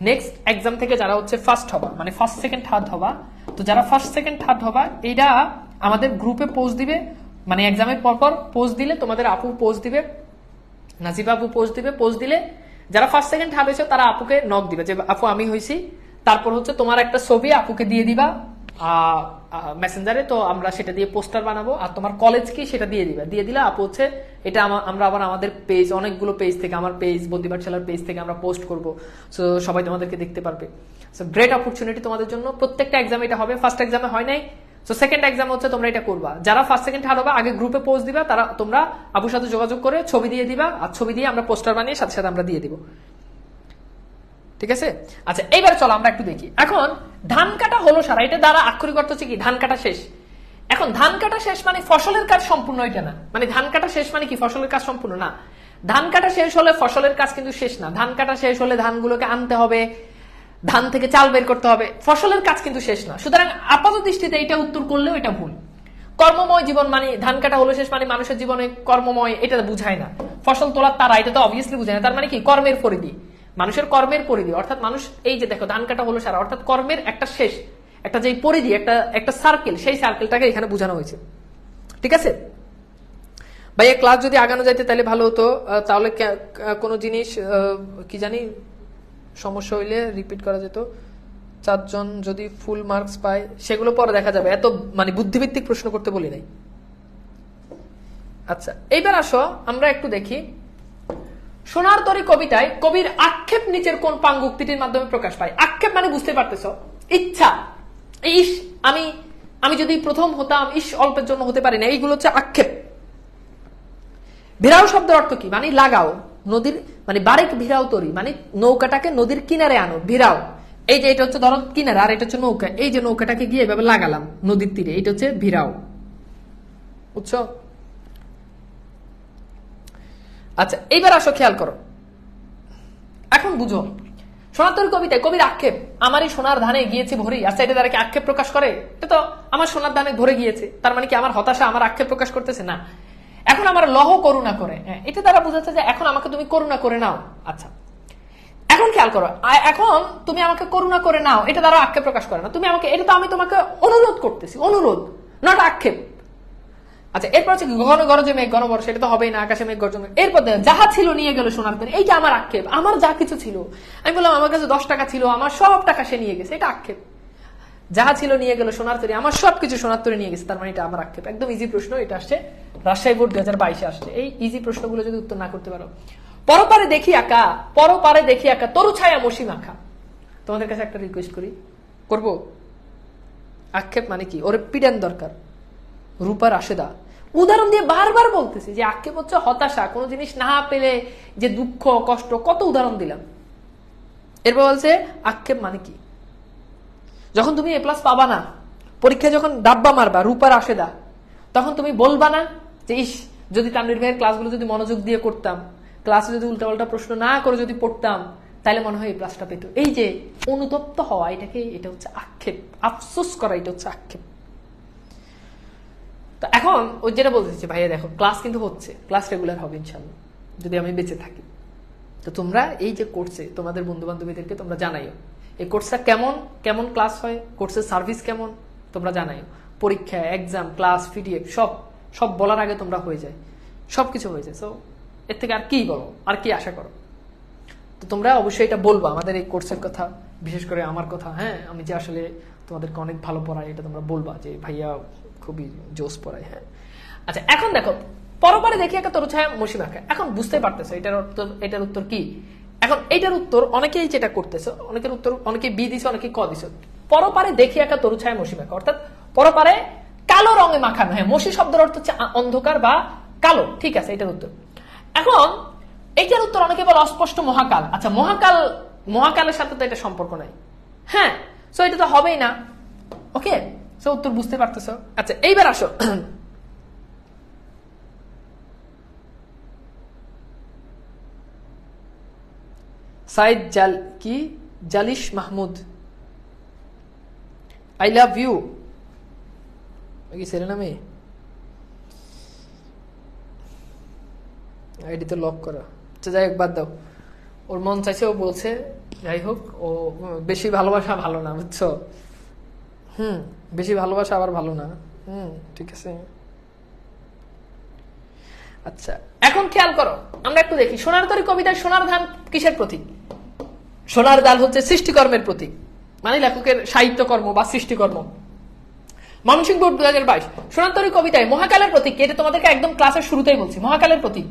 নেক্সট এক্সাম থেকে যারা হচ্ছে ফার্স্ট হবা, মানে ফার্স্ট সেকেন্ড থার্ড হবা, তো যারা ফার্স্ট সেকেন্ড থার্ড হবা এইটা আমাদের গ্রুপে পোস্ট দিবে। মানে এক্সামের পরপর পোস্ট দিলে তোমাদের আপু পোস্ট দিবে, নাজিবা আপু পোস্ট দিবে, পোস্ট দিলে যারা ফার্স্ট সেকেন্ড থার্ড হয়েছে তারা আপুকে নক দিবে যে আপু আমি হয়েছি, তারপর হচ্ছে তোমার একটা ছবি আপুকে দিয়ে দিবা মেসেঞ্জারে, তো আমরা সেটা দিয়ে পোস্টার বানাবো, আর তোমার কলেজ কি সেটা দিয়ে দিবা, দিয়ে দিলে আপু হচ্ছে এটা আমরা আবার আমাদের পেজ, অনেকগুলো পেজ থেকে, আমার পেজ বন্দি পাঠশালার পেজ থেকে আমরা পোস্ট করবো, সো সবাই তোমাদেরকে দেখতে পারবে। সো গ্রেট অপরচুনিটি তোমাদের জন্য, প্রত্যেকটা এক্সাম এটা হবে, ফার্স্ট এক্সামে হয় নাই, সো সেকেন্ড এক্সাম হচ্ছে তোমরা এটা করবা, যারা ফার্স্ট সেকেন্ড থার্ড হবে আগে গ্রুপে পোস্ট দিবা, তারা তোমরা আপুর সাথে যোগাযোগ করে ছবি দিয়ে দিবা, আর ছবি দিয়ে আমরা পোস্টার বানিয়ে সাথে সাথে আমরা দিয়ে দিব, ঠিক আছে? আচ্ছা এইবার চলো আমরা একটু দেখি। এখন ধান কাটা হলো সারা, এটা দ্বারা আক্ষরিক অর্থ হচ্ছে কি ধান কাটা শেষ। এখন ধান কাটা শেষ মানে ফসলের কাজ সম্পূর্ণ, এটা না, মানে ধান কাটা শেষ মানে কি ফসলের কাজ সম্পূর্ণ না, ধান কাটা শেষ হলে ফসলের কাজ কিন্তু শেষ না, ধান কাটা শেষ হলে ধানগুলোকে আনতে হবে, ধান থেকে চাল বের করতে হবে, ফসলের কাজ কিন্তু শেষ না। সুতরাং আপাত দৃষ্টিতে এটা উত্তর করলেও এটা ভুল। কর্মময় জীবন মানে ধান কাটা হলো শেষ মানে মানুষের জীবনে কর্মময়, এটা বুঝায় না। ফসল তোলার তারা, এটা তো অবভিয়াসলি বুঝায় না। তার মানে কি কর্মের পরিধি, মানুষের কর্মের পরিধি, অর্থাৎ মানুষ এই যে দেখো ধান কাটা হলো সারা, অর্থাৎ কর্মের একটা শেষ, একটা যে পরিধি, একটা সার্কেল, সেই সার্কেলটাকে এখানে বোঝানো হয়েছে, ঠিক আছে? ভাইয়া ক্লাস যদি আগানো যাইতে তাহলে ভালো হতো, তাহলে কোনো জিনিস কি জানি সমস্যা হইলে রিপিট করা যেত, 4 জন যদি ফুল মার্কস পায় সেগুলো পরে দেখা যাবে, এত মানে বুদ্ধিভিত্তিক প্রশ্ন করতে বলি নাই। আচ্ছা এইবার আসো আমরা একটু দেখি, সোনার তরী কবিতায় কবির আক্ষেপ নিচের কোন পাঙ্গুক্তিটির মাধ্যমে প্রকাশ পায়? আক্ষেপ মানে বুঝতে পারতেছ, ইচ্ছা, ইস আমি যদি প্রথম হতাম, ইস অল্পের জন্য হতে পারি না, এইগুলো হচ্ছে আক্ষেপ। ভিড়াও শব্দের অর্থ কি? মানে লাগাও, নদীর মানে বারেক ভিড়াও তরি মানে নৌকাটাকে নদীর কিনারে আনো, ভিড়াও। এই যে এটা হচ্ছে ধরো কিনারে, আর এটা হচ্ছে নৌকা, এই যে নৌকাটাকে গিয়ে এভাবে লাগালাম নদীর তীরে, এটা হচ্ছে ভিড়াও, বুঝছো? আচ্ছা এইবার আসো খেয়াল করো, এখন বুঝো সোনার তরী কবিতায় কবির আক্ষেপ, আমারই সোনার ধানে গিয়েছে ভরি, আচ্ছা এটা দ্বারা কি আক্ষেপ প্রকাশ করে? এটা তো আমার সোনার ধানে ভরে গিয়েছে, তার মানে কি আমার হতাশা, আমার আক্ষেপ প্রকাশ করতেছে না। এখন আমার লহ করুণা করে, এটা দ্বারা বোঝাচ্ছে যে এখন আমাকে তুমি করুণা করে নাও। আচ্ছা এখন খেয়াল করো, এখন তুমি আমাকে করুণা করে নাও, এটা দ্বারা আক্ষেপ প্রকাশ করে না, তুমি আমাকে, এটা তো আমি তোমাকে অনুরোধ করতেছি, অনুরোধ নট আক্ষেপ। আচ্ছা এরপর হচ্ছে ঘন গরজে মেঘ ঘন বর্ষা, এটা তো হবেই না, আকাশে মেঘ গর্জন। এরপর যাহা ছিল নিয়ে গেল সোনার তরী, এইটা আমার আক্ষেপ, আমার যা কিছু ছিল, আমি বললাম আমার কাছে 10 টাকা ছিল, আমার সব টাকা সে নিয়ে গেছে, এটা আক্ষেপ। যাহা ছিল নিয়ে গেল সোনার তরী, আমার সবকিছু সোনার তরী নিয়ে গেছে, তার মানে এটা আমার আক্ষেপ। একদম ইজি প্রশ্ন, এটা আসছে রাজশাহী বোর্ড 2022 আসছে। এই ইজি প্রশ্নগুলো যদি উত্তর না করতে পারো, পরপারে দেখি আঁকা, পরপারে দেখি আঁকা তরু ছায়া মসি মাখা, তোমাদের কাছে একটা রিকোয়েস্ট করি, করবো? আক্ষেপ মানে কি? ওরে পিডান দরকার, রূপার আশেদা উদাহরণ দিয়ে বারবার বলতেছি যে আক্ষেপ হচ্ছে হতাশা, কোনো জিনিস না পেলে যে দুঃখ কষ্ট, কত উদাহরণ দিলাম। এরপর বলছে আক্ষেপ মানে কি? যখন তুমি A+ পাবা না, পরীক্ষায় যখন ডাব্বা মারবা রূপার আশেদা, তখন তুমি বলবা না যে ইস যদি তানভীর ভাইয়ের ক্লাসগুলো যদি মনোযোগ দিয়ে করতাম, ক্লাসে যদি উল্টাপাল্টা প্রশ্ন না করে যদি পড়তাম, তাহলে মনে হয় A+টা পেত। এই যে অনুতপ্ত হওয়া, এটা হচ্ছে আক্ষেপ, আফসোস করা, এটা হচ্ছে আক্ষেপ। তো এখন ওই যেটা বলতেছি ভাইয়া দেখো ক্লাস কিন্তু হচ্ছে, ক্লাস রেগুলার হবে ইনশাল্লাহ যদি আমি বেঁচে থাকি। তো তোমরা এই যে কোর্সে তোমাদের বন্ধু বান্ধবীদেরকে তোমরা জানাইও এই কোর্সটা কেমন কেমন ক্লাস হয়, কোর্সের সার্ভিস কেমন তোমরা জানাইও। পরীক্ষা, এক্সাম, ক্লাস, পিডিএফ সব বলার আগে তোমরা হয়ে যায়, সবকিছু হয়ে যায়। সো এর থেকে আর কি বলো, আর কি আশা করো? তো তোমরা অবশ্যই এটা বলবো আমাদের এই কোর্সের কথা, বিশেষ করে আমার কথা। হ্যাঁ আমি যে আসলে তোমাদেরকে অনেক ভালো পড়াই, এটা তোমরা বলবা যে ভাইয়া খুবই জোস পড়ায়। হ্যাঁ আচ্ছা এখন দেখো পরপারে দেখি একটা তরু ছায়া মসি মাখা, এখন বুঝতে পারতেছো এটার উত্তর কি? এখন এটার উত্তর অনেকেই যেটা করতেছো, অনেকের উত্তর অনেকে বি দিছো, অনেকে ক দিছো। পরপারে দেখি একটা তরু ছায়া মসি মাখা, অর্থাৎ পরপারে কালো রঙে মাখানো। হ্যাঁ মসি শব্দের অর্থ হচ্ছে অন্ধকার বা কালো, ঠিক আছে এটার উত্তর। এখন এইটার উত্তর অনেকে বলে অস্পষ্ট মহাকাল। আচ্ছা মহাকালের সাথে তো এটা সম্পর্ক নাই। হ্যাঁ সো এটা তো হবেই না। ওকে সো উত্তর বুঝতে পারতেছো? আচ্ছা এইবার আসো Said Jalish Mahmud, I love you কি ছেলে না মেয়ে? আইডি তো লক করা। আচ্ছা যাই হোক বাদ দাও, ওর মন চাইছে ও বলছে, যাই হোক। ও বেশি ভালোবাসা ভালো না বুঝছো? বেশি ভালোবাসা আবার ভালো না। ঠিক আছে আচ্ছা, এখন খেয়াল করো, আমরা একটু দেখি সোনার তরী কবিতায় সোনার ধান কিসের প্রতীক? সোনার ধান হচ্ছে সৃষ্টিকর্মের প্রতীক, মানে লেখকের সাহিত্যকর্ম বা সৃষ্টিকর্ম। ময়মনসিংহ বোর্ড 2022 সোনার তরী কবিতায় মহাকালের প্রতীক, এটা তোমাদেরকে একদম ক্লাসের শুরুতেই বলছি, মহাকালের প্রতীক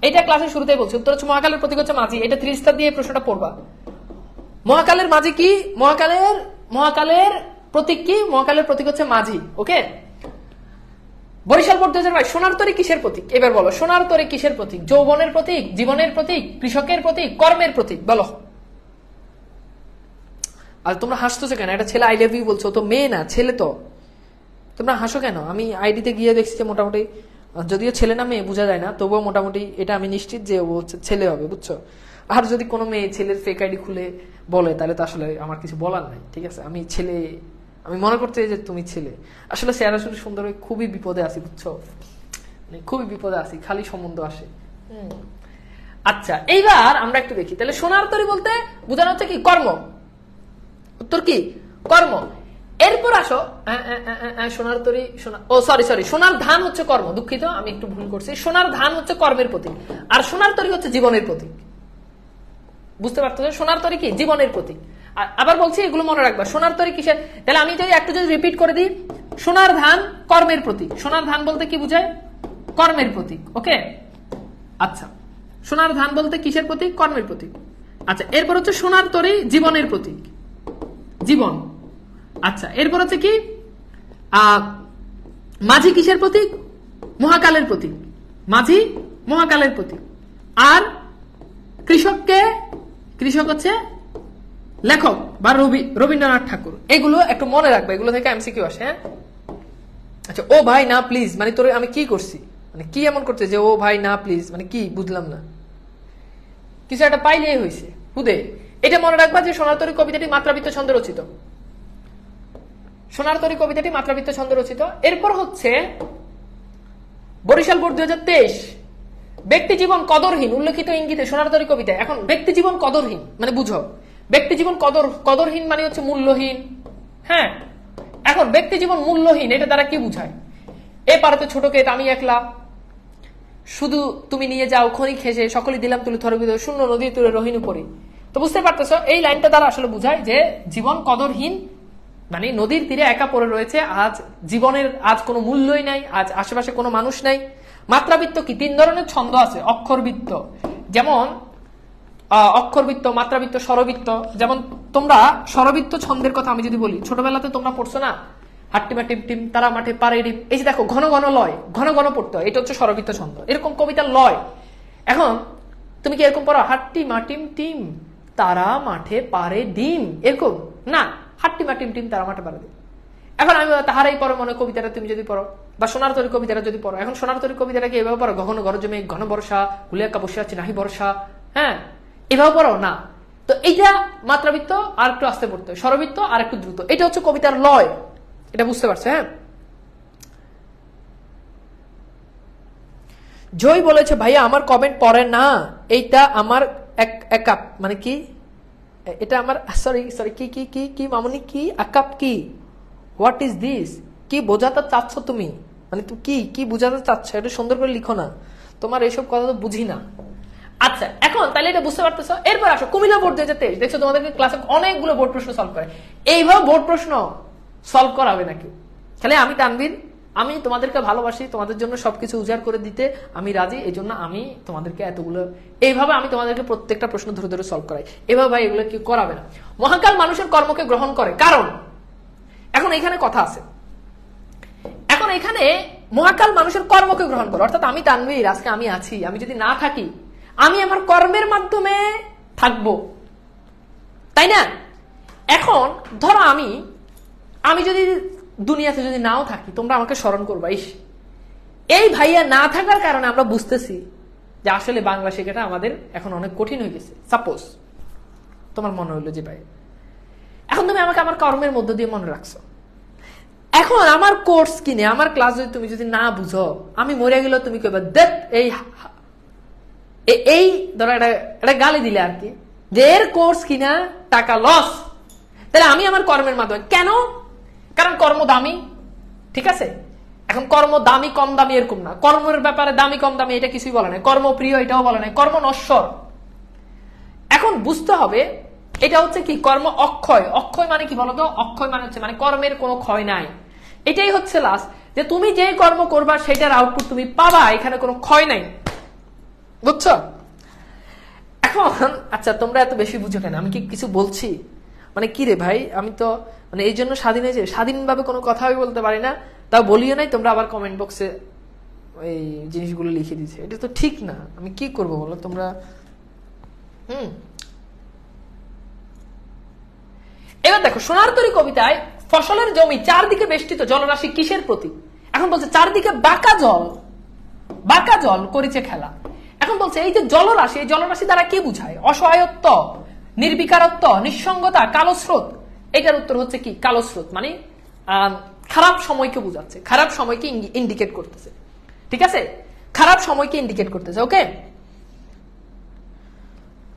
এটা ক্লাসের শুরুতেই বলছি। উত্তর হচ্ছে মহাকালের প্রতীক হচ্ছে মাঝি। এটা 3 স্টার দিয়ে প্রশ্নটা পড়বা। মহাকালের মাঝি কি? মহাকালের প্রতীক কি? মহাকালের প্রতীক হচ্ছে মাঝি। ওকে, বরিশাল বোর্ড 2022 সোনার তরী কিসের প্রতীক? এবার বলো, সোনার তরী কিসের প্রতীক? যৌবনের প্রতীক, জীবনের প্রতীক, কৃষকের প্রতীক, কর্মের প্রতীক? বলো। আর তোমরা হাসতেছো কেন? এটা ছেলে আই লাভ ইউ বলছো, তো মেয়ে না, ছেলে তো। তোমরা হাসো কেন? আমি আইডিতে গিয়ে দেখছি যে মোটামুটি, যদিও ছেলে না মেয়ে বোঝা যায় না, তবুও মোটামুটি এটা আমি নিশ্চিত যে ও ছেলে হবে, বুঝছো? আর যদি কোনো মেয়ে ছেলের ফেক আইডি খুলে বলে তাহলে তো আসলে আমার কিছু বলার নাই, ঠিক আছে? আমি মনে করতে যে তুমি ছেলে। আসলে চেহারা শুধু সুন্দর হয়ে খুবই বিপদে আছি, বুঝছো? খুবই বিপদে আছি, খালি সম্বন্ধ আসে। আচ্ছা, এইবার আমরা একটু দেখি তাহলে সোনার তরী বলতে বোঝানো হচ্ছে কি? কর্ম। উত্তর কি? কর্ম। এরপর আসো, সোনার তরী, সোনার ধান হচ্ছে কর্ম। দুঃখিত, আমি একটু ভুল করছি। সোনার ধান হচ্ছে কর্মের প্রতীক, আর সোনার তরী হচ্ছে জীবনের প্রতীক। বুঝতে পারতো? সোনার তরী কি? জীবনের প্রতীক। আবার বলছি, এগুলো মনে রাখবা। সোনার তরী কিসের? তাহলে আমি যদি রিপিট করে দিই, সোনার ধান কর্মের প্রতীক। সোনার ধান বলতে কি বুঝায়? কর্মের প্রতীক। ওকে, আচ্ছা, সোনার ধান বলতে কিসের প্রতীক? কর্মের প্রতীক। আচ্ছা, এরপর হচ্ছে সোনার তরী জীবনের প্রতীক, জীবন। আচ্ছা, এরপর হচ্ছে কি? মাঝি কিসের প্রতীক? মহাকালের প্রতীক। মাঝি মহাকালের প্রতীক। আর কৃষক হচ্ছে লেখক বা রবীন্দ্রনাথ ঠাকুর। এগুলো একটু মনে রাখবে, এগুলো থেকে এমসিকিউ আসে। হ্যাঁ, আচ্ছা, ও ভাই না প্লিজ মানে তোর আমি কি করছি? মানে কি এমন করছে যে ও ভাই না প্লিজ, মানে কি বুঝলাম না? কিছু একটা পাইলেই হয়েছে হুদে। এটা মনে রাখবা যে সোনার তরী কবিতাটি মাত্রাবৃত্ত ছন্দে রচিত। সোনার তরী কবিতাটি মাত্রাবৃত্ত ছন্দে রচিত। এরপর হচ্ছে বরিশাল বোর্ড 2023 ব্যক্তি জীবন কদরহীন উল্লেখিত ইঙ্গিতে সোনার তরী কবিতায়। এখন ব্যক্তি জীবন কদরহীন মানে বুঝো, ব্যক্তি জীবন কদরহীন মানে হচ্ছে মূল্যহীন। হ্যাঁ, এখন ব্যক্তি জীবন মূল্যহীন এটা দ্বারা কি বুঝায়? এ পাড়াতে ছোট ক্ষেত আমি একলা, শুধু তুমি নিয়ে যাও খনি খেসে, সকলে দিলাম তুলে থরবিদ, শূন্য নদী তুলে রহিন উপরে। তো বুঝতে পারতেছো, এই লাইনটা দ্বারা আসলে বুঝায় যে জীবন কদরহীন, মানে নদীর তীরে একা পড়ে রয়েছে, আজ জীবনের আজ কোনো মূল্যই নাই, আজ আশেপাশে কোনো মানুষ নাই। মাত্রাবৃত্ত কি? 3 ধরনের ছন্দ আছে। অক্ষরবৃত্ত, যেমন অক্ষরবৃত্ত, মাত্রাবৃত্ত, স্বরবৃত্ত। যেমন তোমরা স্বরবৃত্ত ছন্দের কথা আমি যদি বলি, ছোটবেলাতে তোমরা পড়ছো না, হাট্টিমা টিম টিম তারা মাঠে পারে ডিম। এই যে দেখো, ঘন ঘন লয়, ঘন ঘন পড়তে হয়, এটা হচ্ছে স্বরবৃত্ত ছন্দ। এরকম কবিতার লয়। এখন তুমি কি এরকম পড়ো, হাট্টিমা টিম টিম তারা মাঠে পারে ডিম? এরকম না, হাট্টিমা টিম টিম তারা মাঠে পারে ডিম। এখন আমি তাহারাই পড়ো মনে কবিতাটা তুমি যদি পড়ো, বা সোনার তরী কবিতাটা যদি পড়ো। এখন সোনার তরী কবিতাটা কি এভাবে পড়ো? গহন ঘর জমে ঘন বর্ষা হুলিয়াকা বসে আছে নাহি বর্ষা। হ্যাঁ, এভাবে পড়ো না। তো এইটা মাত্রাবৃত্ত আর একটু আস্তে পড়তে হয়, স্বরবৃত্ত আর একটু দ্রুত। এটা হচ্ছে কবিতার লয়, এটা বুঝতে পারছো? হ্যাঁ, জয় বলেছে ভাইয়া আমার কমেন্ট পড়ে না, এইটা আমার এক মানে কি? এটা আমার সরি কি কি কি কি মামুনি কি আকাপ কি? What is this? কি বোঝাতে চাচ্ছ তুমি? মানে তুমি কি বোঝাতে চাচ্ছ? এটা সুন্দর করে লিখো না, তোমার এইসব কথা তো বুঝি না। আচ্ছা, এখন তাহলে এটা বুঝতে পারতেছো। এরপর আসো কুমিল্লা বোর্ড 2023 দেখছো তোমাদেরকে ক্লাসে অনেকগুলো বোর্ড প্রশ্ন সলভ করে। এইভাবে বোর্ড প্রশ্ন সলভ করাবে নাকি? তাহলে আমি তানভীর, আমি তোমাদেরকে ভালোবাসি, তোমাদের জন্য সবকিছু উজাড় করে দিতে আমি রাজি, এই জন্য আমি তোমাদেরকে এতগুলো এইভাবে আমি তোমাদেরকে প্রত্যেকটা প্রশ্ন ধরে ধরে সলভ করাই। এভাবে ভাই এগুলো কি করাবে না। মহাকাল মানুষের কর্মকে গ্রহণ করে, কারণ এখন এখানে কথা আছে। এখন এখানে মহাকাল মানুষের কর্মকে গ্রহণ করে, অর্থাৎ আমি তানভীর, আজকে আমি আছি, আমি যদি না থাকি আমি আমার কর্মের মাধ্যমে থাকবো, তাই না? এখন ধরো আমি যদি দুনিয়াতে যদি নাও থাকি, তোমরা আমাকে স্মরণ করবা, এই ভাইয়া না থাকার কারণে আমরা বুঝতেছি যে আসলে বাংলা শেখাটা আমাদের এখন অনেক কঠিন হয়ে গেছে। সাপোজ তোমার মনে হইলো যে ভাই, এখন তুমি আমাকে আমার কর্মের মধ্য দিয়ে মনে রাখছো। এখন আমার কোর্স কিনে আমার ক্লাস যদি তুমি যদি না বুঝো, আমি মরে গেলেও তুমি কইবা দেখ এই ধরো এটা গালি দিলে আর কি, যে এর কোর্স কিনা টাকা লস। তাহলে আমি আমার কর্মের মাধ্যমে কেন? কারণ কর্ম দামি, ঠিক আছে? এখন কর্ম দামি কম দামি এরকম না, কর্মের ব্যাপারে দামি কম দামি এটা কিছুই বলে নাই, কর্মপ্রিয় এটাও বলে নাই, কর্ম নশ্বর। এখন বুঝতে হবে এটা হচ্ছে কি কর্ম অক্ষয়। অক্ষয় মানে কি বলতো? অক্ষয় মানে হচ্ছে মানে কর্মের কোনো ক্ষয় নাই। এটাই হচ্ছে লাস্ট, যে তুমি যে কর্ম করবা সেটার আউটপুট তুমি পাবা, এখানে কোনো ক্ষয় নাই। বুঝছো? এখন আচ্ছা তোমরা এত বেশি বুঝো কেন? আমি কি কিছু বলছি? মানে কি রে ভাই, আমি তো মানে এই জন্য স্বাধীনভাবে কোনো কথাই বলতে পারি না, তাও বলিও নাই, তোমরা আবার কমেন্ট বক্সে এই জিনিসগুলো লিখে দিচ্ছে, এটা তো ঠিক না। আমি কি করব বলো তোমরা? এবার দেখো সোনার তরী কবিতায় ফসলের জমি চারদিকে বেষ্টিত জলরাশি কিসের প্রতীক? এখন বলছে চারদিকে বাঁকা জল করেছে খেলা। এখন বলছে এই যে জলরাশি, এই জলরাশি দ্বারা কি বুঝায়? অসহায়ত্ব, নির্বিকারত্ব, নিঃসঙ্গতা, কালো স্রোত। এটার উত্তর হচ্ছে কি কালো স্রোত, মানে খারাপ সময়কে বুঝাচ্ছে, খারাপ সময়কে ইন্ডিকেট করতেছে। ঠিক আছে, খারাপ সময়কে ইন্ডিকেট করতেছে। ওকে,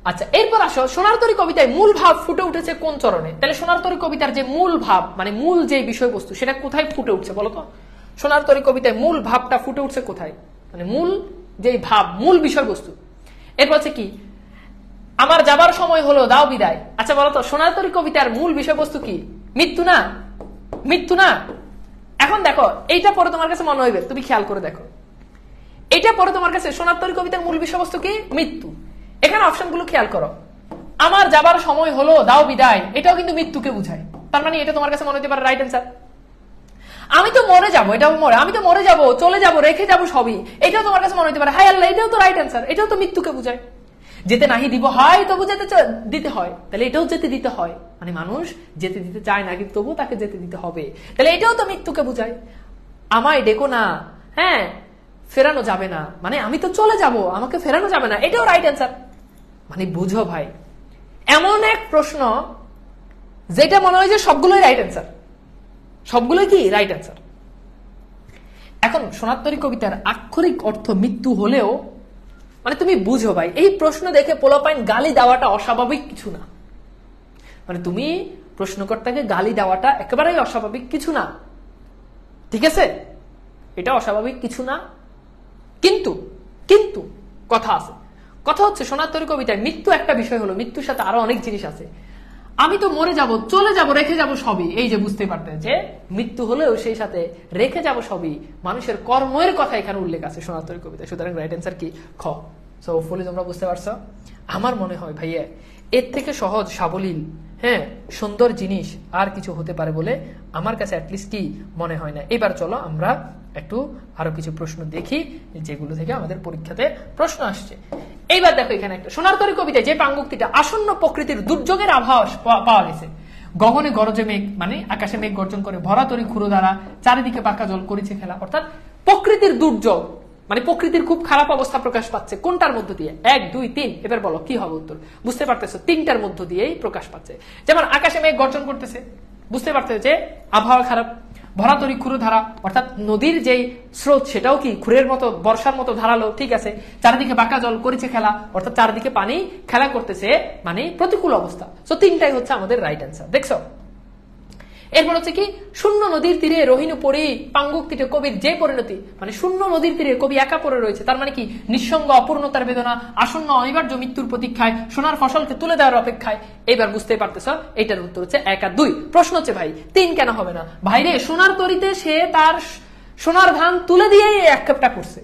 আচ্ছা এরপর আসো সোনার তরী কবিতায় মূল ভাব ফুটে উঠেছে কোন চরণে? তাহলে সোনার তরী কবিতার যে মূল ভাব মানে মূল যে বিষয়বস্তু সেটা কোথায় ফুটে উঠছে বলতো? সোনার তরী কবিতায় মূল ভাবটা ফুটে উঠছে কোথায়? মানে মূল যে ভাব, মূল বিষয়বস্তু। এরপর হচ্ছে কি আমার যাবার সময় হলো দাও বিদায়। আচ্ছা বলতো সোনার তরী কবিতার মূল বিষয়বস্তু কি? মৃত্যু না? মৃত্যু না? এখন দেখো এইটা পরে তোমার কাছে মনে হইবে, তুমি খেয়াল করে দেখো, এটা পরে তোমার কাছে সোনার তরী কবিতার মূল বিষয়বস্তু কি? মৃত্যু। এখানে অপশনগুলো খেয়াল করো, আমার যাবার সময় হলো দাও বিদায়, এটাও কিন্তু মৃত্যুকে বুঝায়। তার মানে এটা তোমার কাছে মনে হতে পারে রাইট অ্যান্সার। আমি তো মরে যাবো, এটাও আমি তো মরে যাবো, চলে যাবো, রেখে যাবো সবই, এটাও তোমার কাছে মনে হতে পারে হাই আল্লাহ, এটাও তো রাইট অ্যান্সার, এটাও তো মৃত্যুকে বুঝায়। যেতে নাহি দিব হয় তবু যেতে দিতে হয়, তাহলে এটাও যেতে দিতে হয়, মানে মানুষ যেতে দিতে চায় না কিন্তু তবু তাকে যেতে দিতে হবে, তাহলে এটাও তো মৃত্যুকে বুঝায়। আমায় ডেকো না, হ্যাঁ ফেরানো যাবে না, মানে আমি তো চলে যাব, আমাকে ফেরানো যাবে না, এটাও রাইট অ্যান্সার। মানে বুঝো ভাই, এমন এক প্রশ্ন যেটা মনে হয় যে সবগুলোই রাইট অ্যান্সার, সবগুলোই কি রাইট অ্যান্সার। এখন সোনার তরী কবিতার আক্ষরিক অর্থ মৃত্যু হলেও মানে তুমি বুঝো ভাই, এই প্রশ্ন দেখে পোলাপাইন গালি দেওয়াটা অস্বাভাবিক কিছু না। মানে তুমি প্রশ্নকর্তাকে গালি দেওয়াটা একেবারেই অস্বাভাবিক কিছু না, ঠিক আছে, এটা অস্বাভাবিক কিছু না। কিন্তু কিন্তু কথা আছে, কথা হচ্ছে সোনার তরী কবিতায় মৃত্যু একটা বিষয় হলো, মৃত্যুর সাথে আরো অনেক জিনিস আছে। আমি তো মরে যাব, চলে যাব, রেখে যাব সবই, এই যে বুঝতে পারতে যে মৃত্যু হলেও সেই সাথে রেখে যাব সবই, মানুষের কর্মের কথা এখানে উল্লেখ আছে সোনার তরী কবিতায়। সুতরাং রাইট অ্যান্সার কি খ। সো হোপফুলি তোমরা বুঝতে পারছো। আমার মনে হয় ভাইয়া এর থেকে সহজ সাবলীল হ্যাঁ সুন্দর জিনিস আর কিছু হতে পারে বলে আমার কাছে অ্যাটলিস্ট কি মনে হয় না। এবার চলো আমরা একটু আরো কিছু প্রশ্ন দেখি যেগুলো থেকে আমাদের পরীক্ষাতে প্রশ্ন আসছে। এইবার দেখো এখানে একটা সোনার তরী কবিতায় যে পাঙ্গুক্তিটা আসন্ন প্রকৃতির দুর্যোগের আভাস পাওয়া গেছে। গগনে গরজে মেঘ মানে আকাশে মেঘ গর্জন করে, ভরা তরী ক্ষুরো দ্বারা চারিদিকে পাকা জল করেছে খেলা, অর্থাৎ প্রকৃতির দুর্যোগ মানে প্রকৃতির খুব খারাপ অবস্থা প্রকাশ পাচ্ছে কোনটার মধ্য দিয়ে? 1 2 3, এবার বলো কি হবে উত্তর? বুঝতে পারতেছো তিনটার মধ্য দিয়েই প্রকাশ পাচ্ছে। যেমন আকাশে মেঘ গর্জন করতেছে, বুঝতে পারতেছে যে আবহাওয়া খারাপ। ভরা তরী ক্ষুরো ধারা অর্থাৎ নদীর যেই স্রোত সেটাও কি ক্ষুরের মতো বর্ষার মতো ধারালো, ঠিক আছে। চারিদিকে বাঁকা জল করেছে খেলা অর্থাৎ চারিদিকে পানি খেলা করতেছে, মানে প্রতিকূল অবস্থা। তো তিনটাই হচ্ছে আমাদের রাইট অ্যান্সার। দেখছো এরপর হচ্ছে কি শূন্য নদীর তীরে রহিনু পড়ি পাঙ্গুক্তিতে কবির যে পরিণতি, মানে শূন্য নদীর তীরে কবি একা পড়ে রয়েছে, তার মানে কি নিঃসঙ্গ অপূর্ণতার বেদনা, আসন্ন অনিবার্য মৃত্যুর প্রতীক্ষায়, সোনার ফসলকে তুলে দেওয়ার অপেক্ষায়। এবার বুঝতে পারতেছ এটার উত্তর হচ্ছে 1 আর 2। প্রশ্ন হচ্ছে ভাই 3 কেন হবে না? ভাইরে সোনার তরীতে সে তার সোনার ধান তুলে দিয়েই এক কাপটা করছে,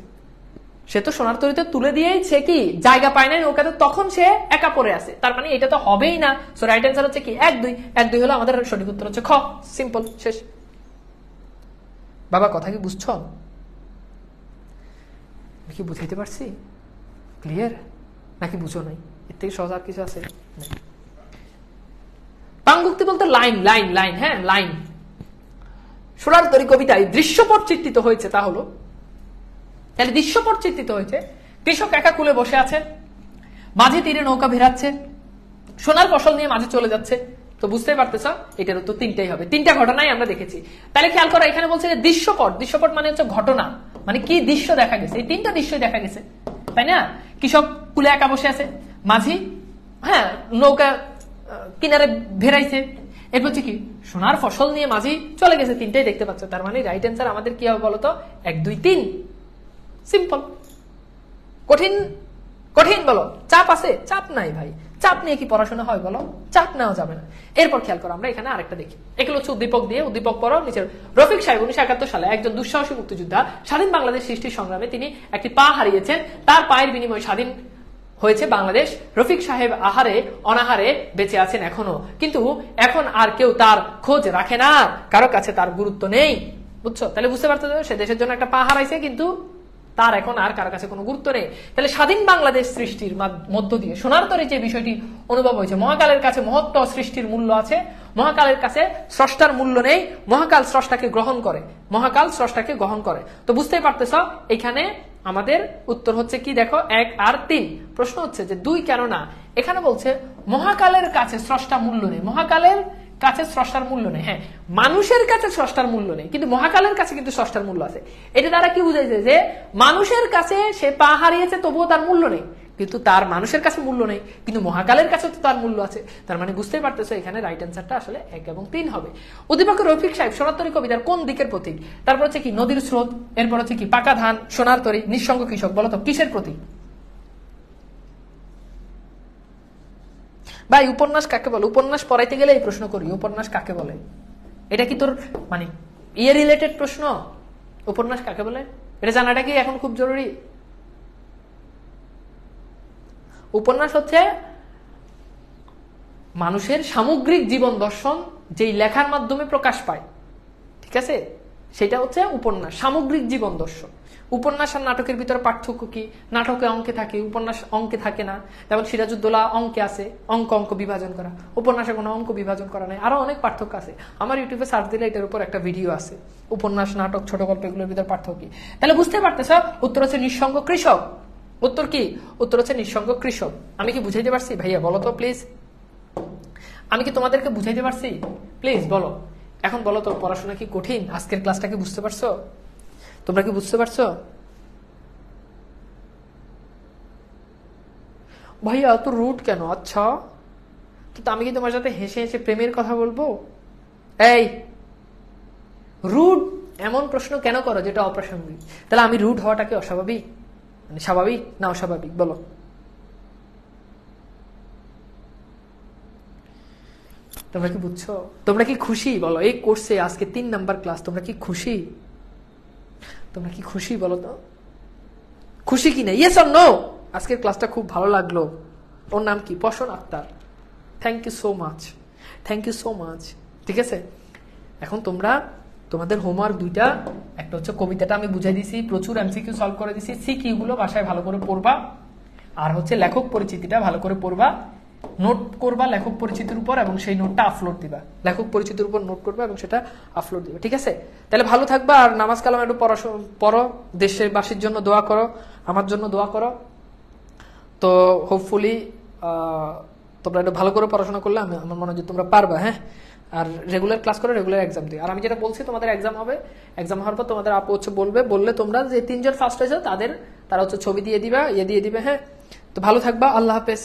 সে তো সোনার তরীতে তুলে দিয়েই সে কি জায়গা পায় না নৌকাতে, তখন সে একা পড়ে আছে, তার মানে এটা তো হবেই না। সো রাইট অ্যান্সার হচ্ছে কি 1 2। 1 2 হলো আমাদের সঠিক উত্তর হচ্ছে খ। সিম্পল, শেষ। বাবা কথা কি বুঝছো? কি বুঝাইতে পারছি? ক্লিয়ার নাকি বুঝো নাই? এর থেকে সহজ আর কিছু আছে? পাঙ্গুক্তি বলতে লাইন লাইন লাইন, হ্যাঁ লাইন। সোনার তরী কবিতায় দৃশ্যপট চিত্রিত হয়েছে, তা হলো তাহলে দৃশ্যপট চিত্রিত হয়েছে কৃষক একা কুলে বসে আছে, মাঝে তীরে নৌকা ভেরাচ্ছে, সোনার ফসল নিয়ে মাঝে চলে যাচ্ছে। তো বুঝতে পারতেছ এটার উত্তর তিনটাই হবে, তিনটা ঘটনাই আমরা দেখেছি। তাহলে খেয়াল করো এখানে বলছে যে দৃশ্যপট, দৃশ্যপট মানে হচ্ছে ঘটনা, মানে কি দৃশ্য দেখা গেছে, এই তিনটা দৃশ্যই দেখা গেছে, তাই না? কৃষক কুলে একা বসে আছে, মাঝি হ্যাঁ নৌকা কিনারে ভেরাইছে, এরপর হচ্ছে কি সোনার ফসল নিয়ে মাঝি চলে গেছে, তিনটাই দেখতে পাচ্ছ। তার মানে রাইট অ্যান্সার আমাদের কি হবে বলতো? 1 2 3। সিম্পল। কঠিন কঠিন বলো, চাপ আছে? চাপ নাই ভাই, চাপ নিয়ে কি পড়াশোনা হয় বলো? চাপ নেওয়া যাবে না। এরপর খেয়াল করো, আমরা এখানে আরেকটা দেখি। এগুলো হচ্ছে উদ্দীপক দিয়ে, উদ্দীপক পড়ো নিচের। রফিক সাহেব 1971 সালে একজন দুঃসাহসী মুক্তিযোদ্ধা। স্বাধীন বাংলাদেশ সৃষ্টির সংগ্রামে তিনি একটি পা হারিয়েছেন, তার পায়ের বিনিময়ে স্বাধীন হয়েছে বাংলাদেশ। রফিক সাহেব আহারে অনাহারে বেঁচে আছেন এখনো, কিন্তু এখন আর কেউ তার খোঁজ রাখে না, কারো কাছে তার গুরুত্ব নেই। বুঝছো? তাহলে বুঝতে পারছো সে দেশের জন্য একটা পা হারাইছে, কিন্তু তার এখন আর কারো কাছে কোনো গুরুত্ব নেই। তাহলে স্বাধীন বাংলাদেশ সৃষ্টির মধ্য দিয়ে সোনার তরী যে বিষয়টি অনুভব হয়েছে, মহাকালের কাছে মহত্ব সৃষ্টির মূল্য আছে, মহাকালের কাছে স্রষ্টার মূল্য নেই, মহাকাল স্রষ্টাকে গ্রহণ করে, মহাকাল স্রষ্টাকে গ্রহণ করে। তো বুঝতেই পারতেছ এখানে আমাদের উত্তর হচ্ছে কি দেখো 1 আর 3। প্রশ্ন হচ্ছে যে 2 কেন না? এখানে বলছে মহাকালের কাছে স্রষ্টা মূল্য নেই, মহাকালের কাছে স্রষ্টার মূল্য নেই। হ্যাঁ, মানুষের কাছে স্রষ্টার মূল্য নেই, কিন্তু মহাকালের কাছে কিন্তু স্রষ্টার মূল্য আছে। এটা দ্বারা কি বুঝাইছে যে মানুষের কাছে সে পা হারিয়েছে তবুও তার মূল্য নেই, কিন্তু তার মানুষের কাছে মূল্য নেই, কিন্তু মহাকালের কাছে তো তার মূল্য আছে। তার মানে বুঝতেই পারতেছো এখানে রাইট অ্যান্সারটা আসলে 1 এবং 3 হবে। উদ্দীপক রফিক সাহেব সোনার তরী কবিতার কোন দিকের প্রতীক? তারপর হচ্ছে কি নদীর স্রোত, এরপর হচ্ছে কি পাকা ধান, সোনার তরী, নিঃসঙ্গ কৃষক। বলো তো কিসের প্রতীক? ভাই উপন্যাস কাকে বলে? উপন্যাস পড়াইতে গেলে এই প্রশ্ন করি, উপন্যাস কাকে বলে? এটা কি তোর মানে ইয়ে রিলেটেড প্রশ্ন? উপন্যাস কাকে বলে এটা জানাটা কি এখন খুব জরুরি? উপন্যাস হচ্ছে মানুষের সামগ্রিক জীবন দর্শন যেই লেখার মাধ্যমে প্রকাশ পায়, ঠিক আছে? সেটা হচ্ছে উপন্যাস, সামগ্রিক জীবন দর্শন। উপন্যাস আর নাটকের ভিতরে পার্থক্য কি? নাটকে অঙ্কে থাকে, উপন্যাস অঙ্কে থাকে না। যেমন সিরাজউদ্দৌলা অঙ্কে আছে, অঙ্ক অঙ্ক বিভাজন করা, উপন্যাসে কোনো অঙ্ক বিভাজন করা নাই। আরো অনেক পার্থক্য আছে, আমার ইউটিউবে সার্চ দিলে এটার উপর একটা ভিডিও আছে, উপন্যাস নাটক ছোট গল্প এগুলোর ভিতরে পার্থক্য কি। তাহলে বুঝতে পারতেছ উত্তর হচ্ছে নিঃসঙ্গ কৃষক। উত্তর কি? উত্তর হচ্ছে নিঃসঙ্গ কৃষক। আমি কি বুঝাইতে পারছি ভাইয়া? বলো তো প্লিজ, আমি কি তোমাদেরকে বুঝাইতে পারছি? প্লিজ বলো। এখন বলো তো পড়াশোনা কি কঠিন? আজকের ক্লাসটা কি বুঝতে পারছো? তোমরা কি বুঝতে পারছো? ভাইয়া এত রুড কেন? আচ্ছা, কিন্তু আমি কি তোমার সাথে হেসে হেসে প্রেমের কথা বলবো? এই রুড এমন প্রশ্ন কেন করো যেটা অপ্রাসঙ্গিক? তাহলে আমি রুড হওয়াটা কি অস্বাভাবিক, মানে স্বাভাবিক না অস্বাভাবিক? বলো। তোমরা কি বুঝছো? তোমরা কি খুশি? বলো এই কোর্সে আজকে 3 নাম্বার ক্লাস, তোমরা কি খুশি? তোমরা কি খুশি বলো তো? খুশি কি না? Yes or no? আজকের ক্লাসটা খুব ভালো লাগলো। ওর নাম কি? Poshon Akter. Thank you so much, thank you so much. ঠিক আছে, এখন তোমরা তোমাদের হোমওয়ার্ক 2টা, একটা হচ্ছে কবিতাটা আমি বুঝাই দিছি, প্রচুর এমসিকিউ সলভ করে দিছি, সিকিউ গুলো বাসায় ভালো করে পড়বা, আর হচ্ছে লেখক পরিচিতিটা ভালো করে পড়বা, নোট করবা লেখক পরিচিতির উপর এবং সেই নোটটা আপলোড দিবা। লেখক পরিচিতির উপর নোট করবা এবং সেটা আপলোড দিবা, ঠিক আছে? তাহলে ভালো থাকবা, আর নামাজ কালাম একটু পড়ো, দেশের বাসীর জন্য দোয়া করো, আমার জন্য দোয়া করো। তো হোপফুলি তোমরা একটু ভালো করে পড়াশোনা করলে আমার মনে হয় যে তোমরা পারবা। হ্যাঁ, আর রেগুলার ক্লাস করে রেগুলার এক্সাম দিই। আর আমি যেটা বলছি তোমাদের এক্সাম হবে, এক্সাম হওয়ার পর তোমাদের আপু হচ্ছে বললে তোমরা যে 3 জন ফার্স্ট হয়েছে তারা হচ্ছে ছবি দিয়ে দিবা, দিয়ে দিবে। হ্যাঁ, তো ভালো থাকবা, আল্লাহ হাফেজ।